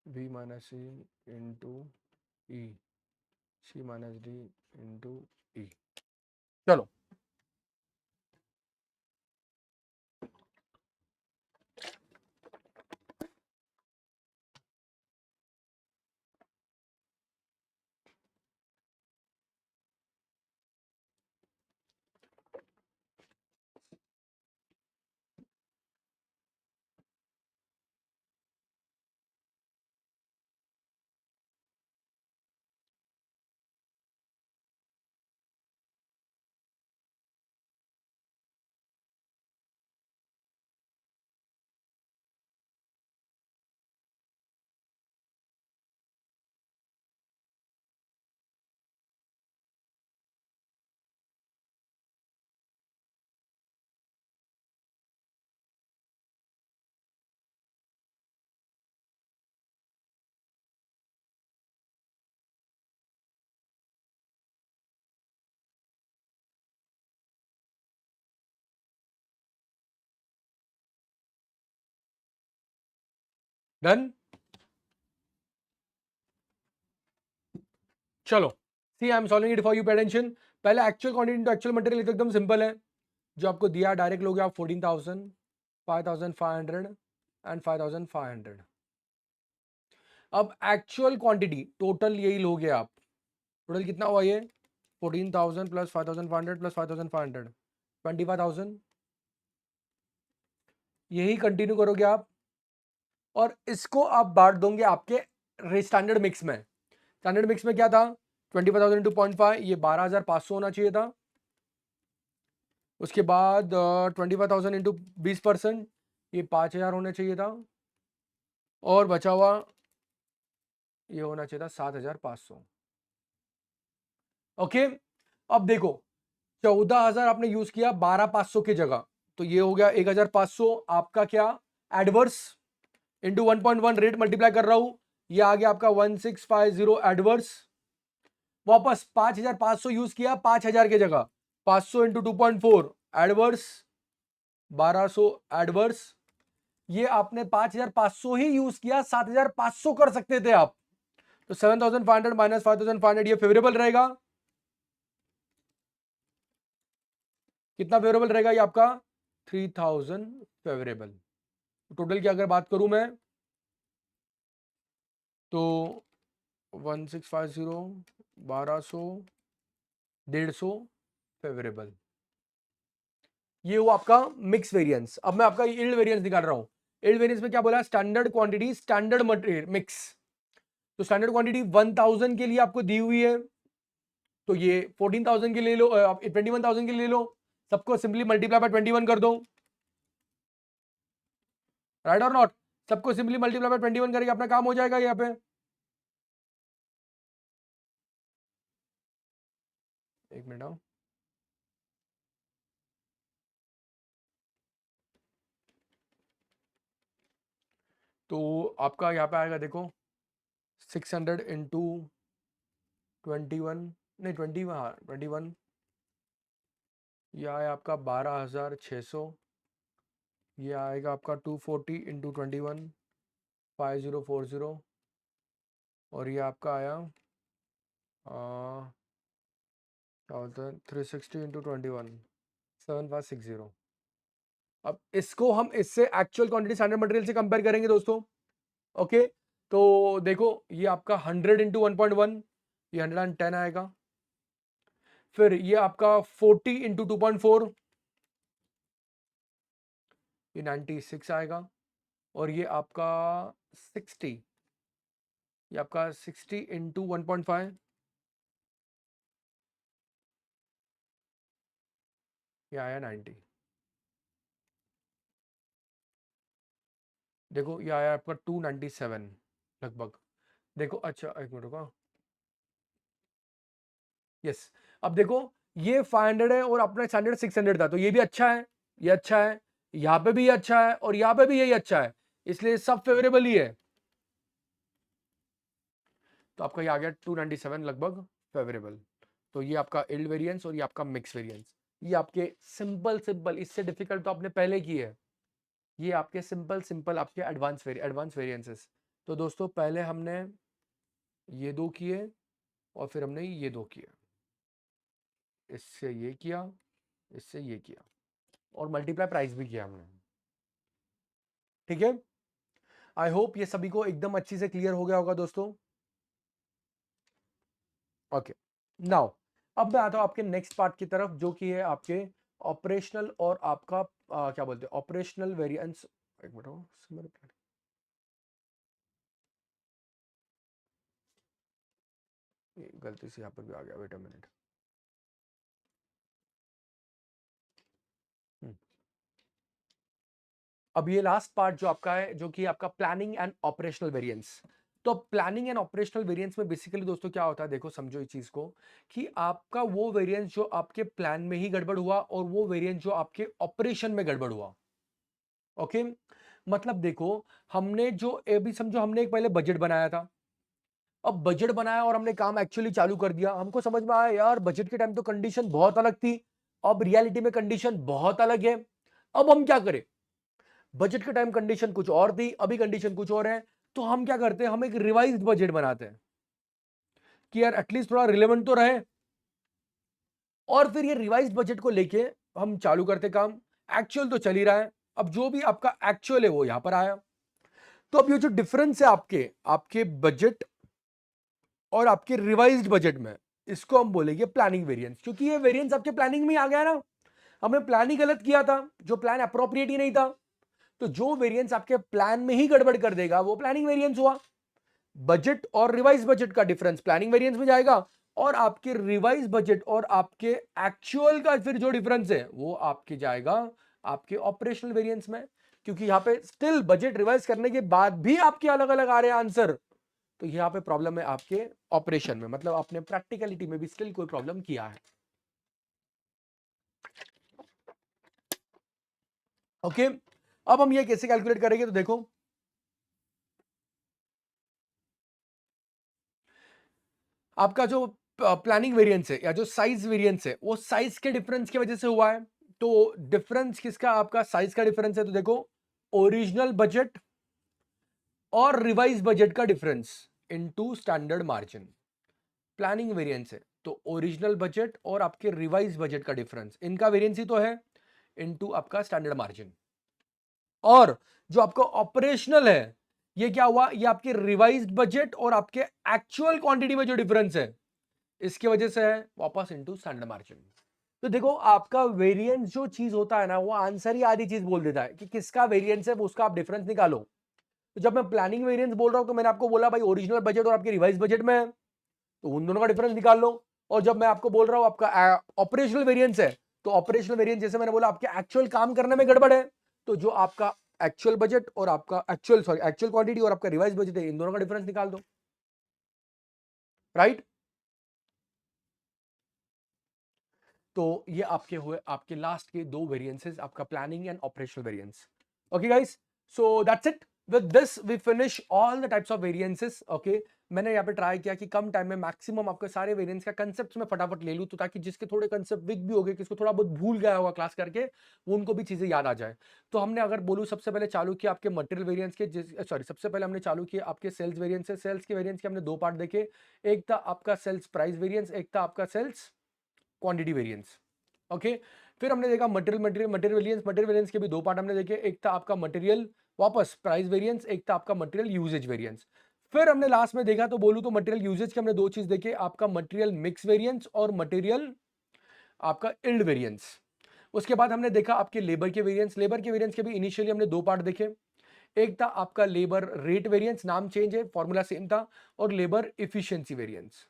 B minus C into E, C minus D into E. चलो डन। चलो see I am solving it for you, pay attention. पहले actual quantity into actual material एकदम सिंपल है, जो आपको दिया डायरेक्ट लोगे आप 14,000, 5,500 एंड 5,500। अब एक्चुअल क्वांटिटी टोटल यही लोगे आप, टोटल कितना हुआ ये 14,000 प्लस 5,500 प्लस 5,500, 25,000। यही कंटिन्यू करोगे आप, और इसको आप बांट दोगे आपके स्टैंडर्ड मिक्स में। स्टैंडर्ड मिक्स में क्या था 25,000 इंटू 0.5, ये 12,500 होना चाहिए था। उसके बाद 25,000 इंटू 20%, ये 5,000 होना चाहिए था। और बचा हुआ ये होना चाहिए था 7,500। ओके, अब देखो 14,000 आपने यूज किया 12,500 की जगह, तो ये हो गया 1,500 आपका क्या एडवर्स, इंटू 1.1 रेट मल्टीप्लाई कर रहा हूं, ये आ गया आपका 1650 एडवर्स, वापस 5500 यूज किया 5000 की जगह, 500 इंटू 2.4 एडवर्स 1200 एडवर्स, ये आपने 5500 ही यूज किया, 7500 कर सकते थे आप, तो 7500 माइनस 5500 ये फेवरेबल रहेगा। कितना फेवरेबल रहेगा ये आपका? 3000 फेवरेबल। टोटल की अगर बात करूं मैं तो 1650 1200 150 फेवरेबल, ये हुआ आपका मिक्स वेरिएंस। अब मैं आपका यील्ड वेरिएंस निकाल रहा हूं। यील्ड वेरिएंस में क्या बोला? Standard quantity standard material mix. तो स्टैंडर्ड क्वांटिटी 1000 के लिए आपको दी हुई है, तो ये 14000 के ले लो, 21000 के ले लो, सबको सिंपली मल्टीप्लाई बाय 21 कर दो, राइट और नॉट? सबको सिंपली मल्टीप्लाई बाय 21 करेंगे, अपना काम हो जाएगा यहाँ पे। एक मिनट आओ, तो आपका यहाँ पे आएगा देखो 600 इंटू 21, नहीं 20, हाँ 21, यह है आपका 12600, ये आएगा आपका 240 इंटू 21 5040, और ये आपका आया क्या बोलते हैं 360 इंटू 21 7560। अब इसको हम इससे एक्चुअल क्वांटिटी स्टैंडर्ड मटेरियल से कंपेयर करेंगे दोस्तों। ओके, तो देखो ये आपका 100 इंटू 1.1, ये 110 आएगा। फिर ये आपका 40 इंटू 2.4, ये 96 आएगा। और ये आपका 60, ये आपका 60 इंटू 1.5, ये आया 90। देखो ये आया आपका 297 लगभग। देखो अच्छा एक मिनट रुको, यस। अब देखो ये 500 है और अपना स्टैंडर्ड 600 था, तो ये भी अच्छा है, ये अच्छा है, यहाँ पे भी ये अच्छा है, और यहाँ पे भी यही अच्छा है, इसलिए सब फेवरेबल ही है। तो आपका ये आ गया 297 लगभग फेवरेबल। तो ये आपका यील्ड वेरिएंस और ये आपका मिक्स वेरिएंस, ये आपके सिंपल सिंपल, इससे डिफिकल्ट तो आपने पहले की है, ये आपके सिंपल सिंपल आपके एडवांस वेरिएंसेस। तो दोस्तों पहले हमने ये दो किए और फिर हमने ये दो किए, इससे ये किया, इससे ये किया, और मल्टीप्लाई प्राइस भी किया हमने। ठीक है, आई होप ये सभी को एकदम अच्छी से क्लियर हो गया होगा दोस्तों। ओके, नाउ अब मैं आता हूं आपके नेक्स्ट पार्ट की तरफ, जो कि है आपके ऑपरेशनल और आपका क्या बोलते हैं ऑपरेशनल वेरिएंस। एक मिनट, गलती से यहाँ पर भी आ गया, वेट अ मिनट। अब ये लास्ट पार्ट जो आपका है, जो कि आपका प्लानिंग एंड ऑपरेशनल वेरिएंस। तो प्लानिंग एंड ऑपरेशनल वेरिएंस में बेसिकली दोस्तों क्या होता है, देखो समझो इस चीज को, कि आपका वो वेरिएंस जो आपके प्लान में ही गड़बड़ हुआ और वो वेरिएंस जो आपके ऑपरेशन में गड़बड़ हुआ। ओके, मतलब देखो हमने जो अभी समझो हमने एक पहले बजट बनाया था, अब बजट बनाया और हमने काम एक्चुअली चालू कर दिया, हमको समझ में आया यार बजट के टाइम तो कंडीशन बहुत अलग थी, अब रियलिटी में कंडीशन बहुत अलग है। अब हम क्या करें? बजट के टाइम कंडीशन कुछ और थी, अभी कंडीशन कुछ और है, तो हम क्या करते हैं, हम एक रिवाइज्ड बजट बनाते हैं कि यार एटलीस्ट थोड़ा रिलेवेंट तो रहे, और फिर ये रिवाइज्ड बजट को लेके हम चालू करते काम। एक्चुअल तो चल ही रहा है, अब जो भी आपका एक्चुअल है वो यहां पर आया। तो अब ये जो डिफरेंस है आपके आपके बजट और आपके रिवाइज्ड बजट में, इसको हम बोलेंगे प्लानिंग वेरिएंस, क्योंकि ये वेरिएंस आपके प्लानिंग में आ गया ना, हमने प्लान ही गलत किया था, जो प्लान अप्रोप्रिएट ही नहीं था, तो जो वेरिएंस आपके प्लान में ही गड़बड़ कर देगा वो प्लानिंग वेरिएंस हुआ। बजट और रिवाइज बजट का डिफरेंस प्लानिंग वेरिएंस में जाएगा, और आपके रिवाइज बजट और आपके एक्चुअल का फिर जो डिफरेंस है वो आपके जाएगा आपके ऑपरेशनल वेरिएंस में, क्योंकि यहां पे स्टिल बजट रिवाइज करने के बाद भी आपके अलग अलग आ रहे हैं आंसर, तो यहां पे प्रॉब्लम है आपके ऑपरेशन में, मतलब आपने प्रैक्टिकलिटी में भी स्टिल कोई प्रॉब्लम किया है। ओके, अब हम ये कैसे कैलकुलेट करेंगे, तो देखो आपका जो प्लानिंग वेरिएंस है या जो साइज वेरिएंस है वो साइज के डिफरेंस की वजह से हुआ है। तो डिफरेंस किसका, आपका साइज का डिफरेंस है। तो देखो ओरिजिनल बजट और रिवाइज बजट का difference into standard margin planning variance है। तो ओरिजिनल बजट और आपके रिवाइज बजट का डिफरेंस, इनका वेरिएंस ही तो है, इनटू आपका स्टैंडर्ड मार्जिन। और जो आपका ऑपरेशनल है ये क्या हुआ, ये आपके रिवाइज्ड बजट और आपके एक्चुअल क्वांटिटी में जो डिफरेंस है इसकी वजह से है, वापस इनटू स्टैंडर्ड मार्जिन। तो देखो आपका वेरिएंस जो चीज होता है ना, वो आंसर ही आधी चीज बोल देता है कि किसका वेरिएंस है, वो उसका आप डिफरेंस निकालो। तो जब मैं प्लानिंग वेरिएंस बोल रहा हूं तो मैंने आपको बोला भाई ओरिजिनल बजट और आपके रिवाइज बजट में है, तो उन दोनों का डिफरेंस निकाल लो। और जब मैं आपको बोल रहा हूं आपका ऑपरेशनल वेरिएंस है, तो ऑपरेशनल वेरिएंस जैसे मैंने बोला आपके एक्चुअल काम करने में गड़बड़ है, तो जो आपका एक्चुअल बजट और आपका एक्चुअल क्वांटिटी और आपका रिवाइज बजट है, इन दोनों का डिफरेंस निकाल दो, राइट। तो ये आपके हुए आपके लास्ट के दो वेरिएंसेस, आपका planning and operational variance. Okay guys, so that's it. With this we finish all the types of variances. Okay, मैंने यहाँ पे ट्राई किया कि कम टाइम में मैक्सिमम आपके सारे वेरिएंस का कंसेप्ट में फटाफट ले लूं, तो ताकि जिसके थोड़े कंसेप्ट वीक भी हो गए, किसको थोड़ा बहुत भूल गया होगा क्लास करके, वो उनको भी चीजें याद आ जाए। तो हमने अगर बोलूं सबसे पहले चालू किया आपके मटेरियल वेरिएंस के, सॉरी सबसे पहले हमने चालू किया आपके सेल्स वेरिएंस से। सेल्स के वेरिएंस के हमने दो पार्ट देखे, एक था आपका सेल्स प्राइस वेरिएंस, एक था आपका सेल्स क्वांटिटी वेरिएंस। ओके, फिर हमने देखा मटेरियल वेरिएंस के भी दो पार्ट हमने देखे, एक था आपका मटेरियल वापस प्राइस वेरिएंस, एक था आपका मटेरियल यूजेज वेरिएंस। फिर हमने लास्ट में देखा, तो बोलूं तो मटेरियल यूजेज के हमने दो चीज देखे, आपका मटेरियल मिक्स वेरिएंस और मटेरियल आपका इल्ड वेरिएंस। उसके बाद हमने देखा आपके लेबर के वेरिएंस। लेबर के वेरिएंस के भी इनिशियली हमने दो पार्ट देखे, एक था आपका लेबर रेट वेरिएंस, नाम चेंज है फॉर्मूला सेम था, और लेबर इफिशियंसी वेरिएंस।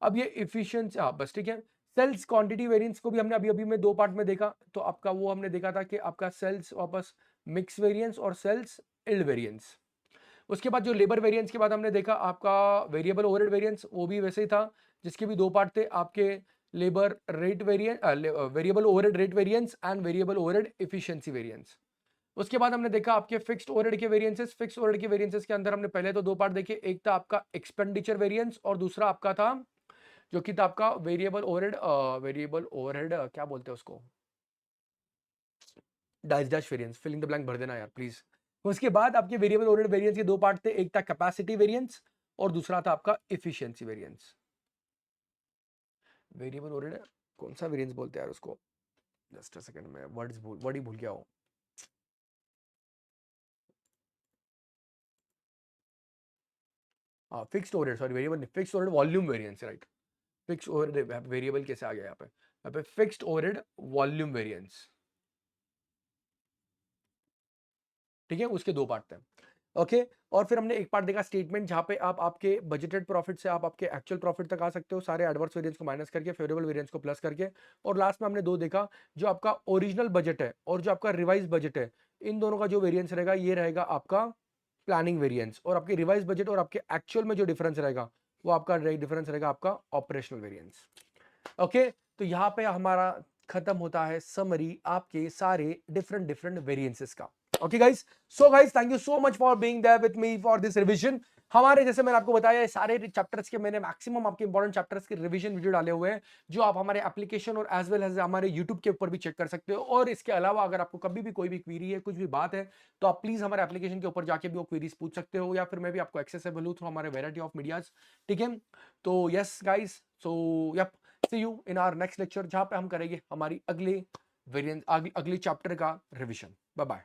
अब ये इफिशियंसी, हाँ बस ठीक है। सेल्स क्वांटिटी वेरिएंस को भी हमने अभी अभी में दो पार्ट में देखा, तो आपका वो हमने देखा था कि आपका सेल्स वापस मिक्स वेरिएंस और सेल्स इल्ड वेरिएंस। उसके बाद जो लेबर वेरिएंस के बाद हमने देखा आपका वेरिएबल ओवरहेड वेरिएंस, वो भी वैसे ही था, जिसके भी दो पार्ट थे, आपके labour rate variance, variable overhead rate variance and variable overhead efficiency variance. उसके बाद हमने देखा आपके फिक्स्ड ओवरहेड के वेरिएंसेस। फिक्स्ड ओवरहेड के वेरिएंसेस के अंदर हमने पहले तो दो पार्ट देखे, एक था आपका एक्सपेंडिचर वेरिएंस और दूसरा आपका था जो कि था आपका वेरिएबल ओवरहेड क्या बोलते हैं उसको, dash dash variance, filling the blank भर देना यार प्लीज। उसके बाद आपके वेरिएबल ओवरहेड वेरिएंस के दो पार्ट थे, एक था कैपेसिटी वेरिएंस और दूसरा था आपका एफिशिएंसी वेरिएंस। वेरिएबल ओवरहेड कौन सा वेरिएंस बोलते हैं यार उसको, जस्ट अ सेकंड में वर्ड ही भूल गया हूं। Fixed overhead, sorry variable fixed overhead volume variance, right. Fixed overhead variable कैसे आ गया यहाँ पे फिक्स्ड ओवरहेड वॉल्यूम वेरिएंस, ठीक है, उसके दो पार्ट थे। ओके, और फिर हमने एक पार्ट देखा स्टेटमेंट, जहां पे आप आपके बजटेड प्रॉफिट से आप आपके एक्चुअल प्रॉफिट तक आ सकते हो, सारे एडवर्स वेरिएंस को माइनस करके, फेवरेबल वेरिएंस को प्लस करके। और लास्ट में हमने दो देखा, जो आपका ओरिजिनल बजट है और जो आपका रिवाइज बजट है, इन दोनों का जो वेरिएंस रहेगा ये रहेगा आपका प्लानिंग वेरिएंस, और आपके रिवाइज बजट और आपके एक्चुअल में जो डिफरेंस रहेगा वो आपका डिफरेंस रहेगा आपका ऑपरेशनल वेरिएंस। ओके, तो यहाँ पे हमारा खत्म होता है समरी आपके सारे डिफरेंट डिफरेंट वेरिएंसेस का। Okay guys, so guys thank you so much for being there with me for this revision. हमारे जैसे मैंने आपको बताया सारे चैप्टर्स के मैंने मैक्सिमम आपके इंपॉर्टेंट चैप्टर्स के रिवीजन वीडियो डाले हुए हैं, जो आप हमारे एप्लीकेशन और एज वेल एज हमारे यूट्यूब के ऊपर भी चेक कर सकते हो। और इसके अलावा अगर आपको कभी भी कोई भी क्वेरी है, कुछ भी बात है, तो आप प्लीज हमारे एप्लीकेशन के ऊपर जाके भी वो क्वेरीज पूछ सकते हो, या फिर मैं भी आपको एक्सेसिबल हूँ थ्रू हमारे वैरायटी ऑफ मीडियाज, ठीक है। तो yes guys, so yup, see you in our next lecture, जहां पे हम करेंगे हमारी अगले वेरिएंट अगले चैप्टर का रिवीजन। Bye bye.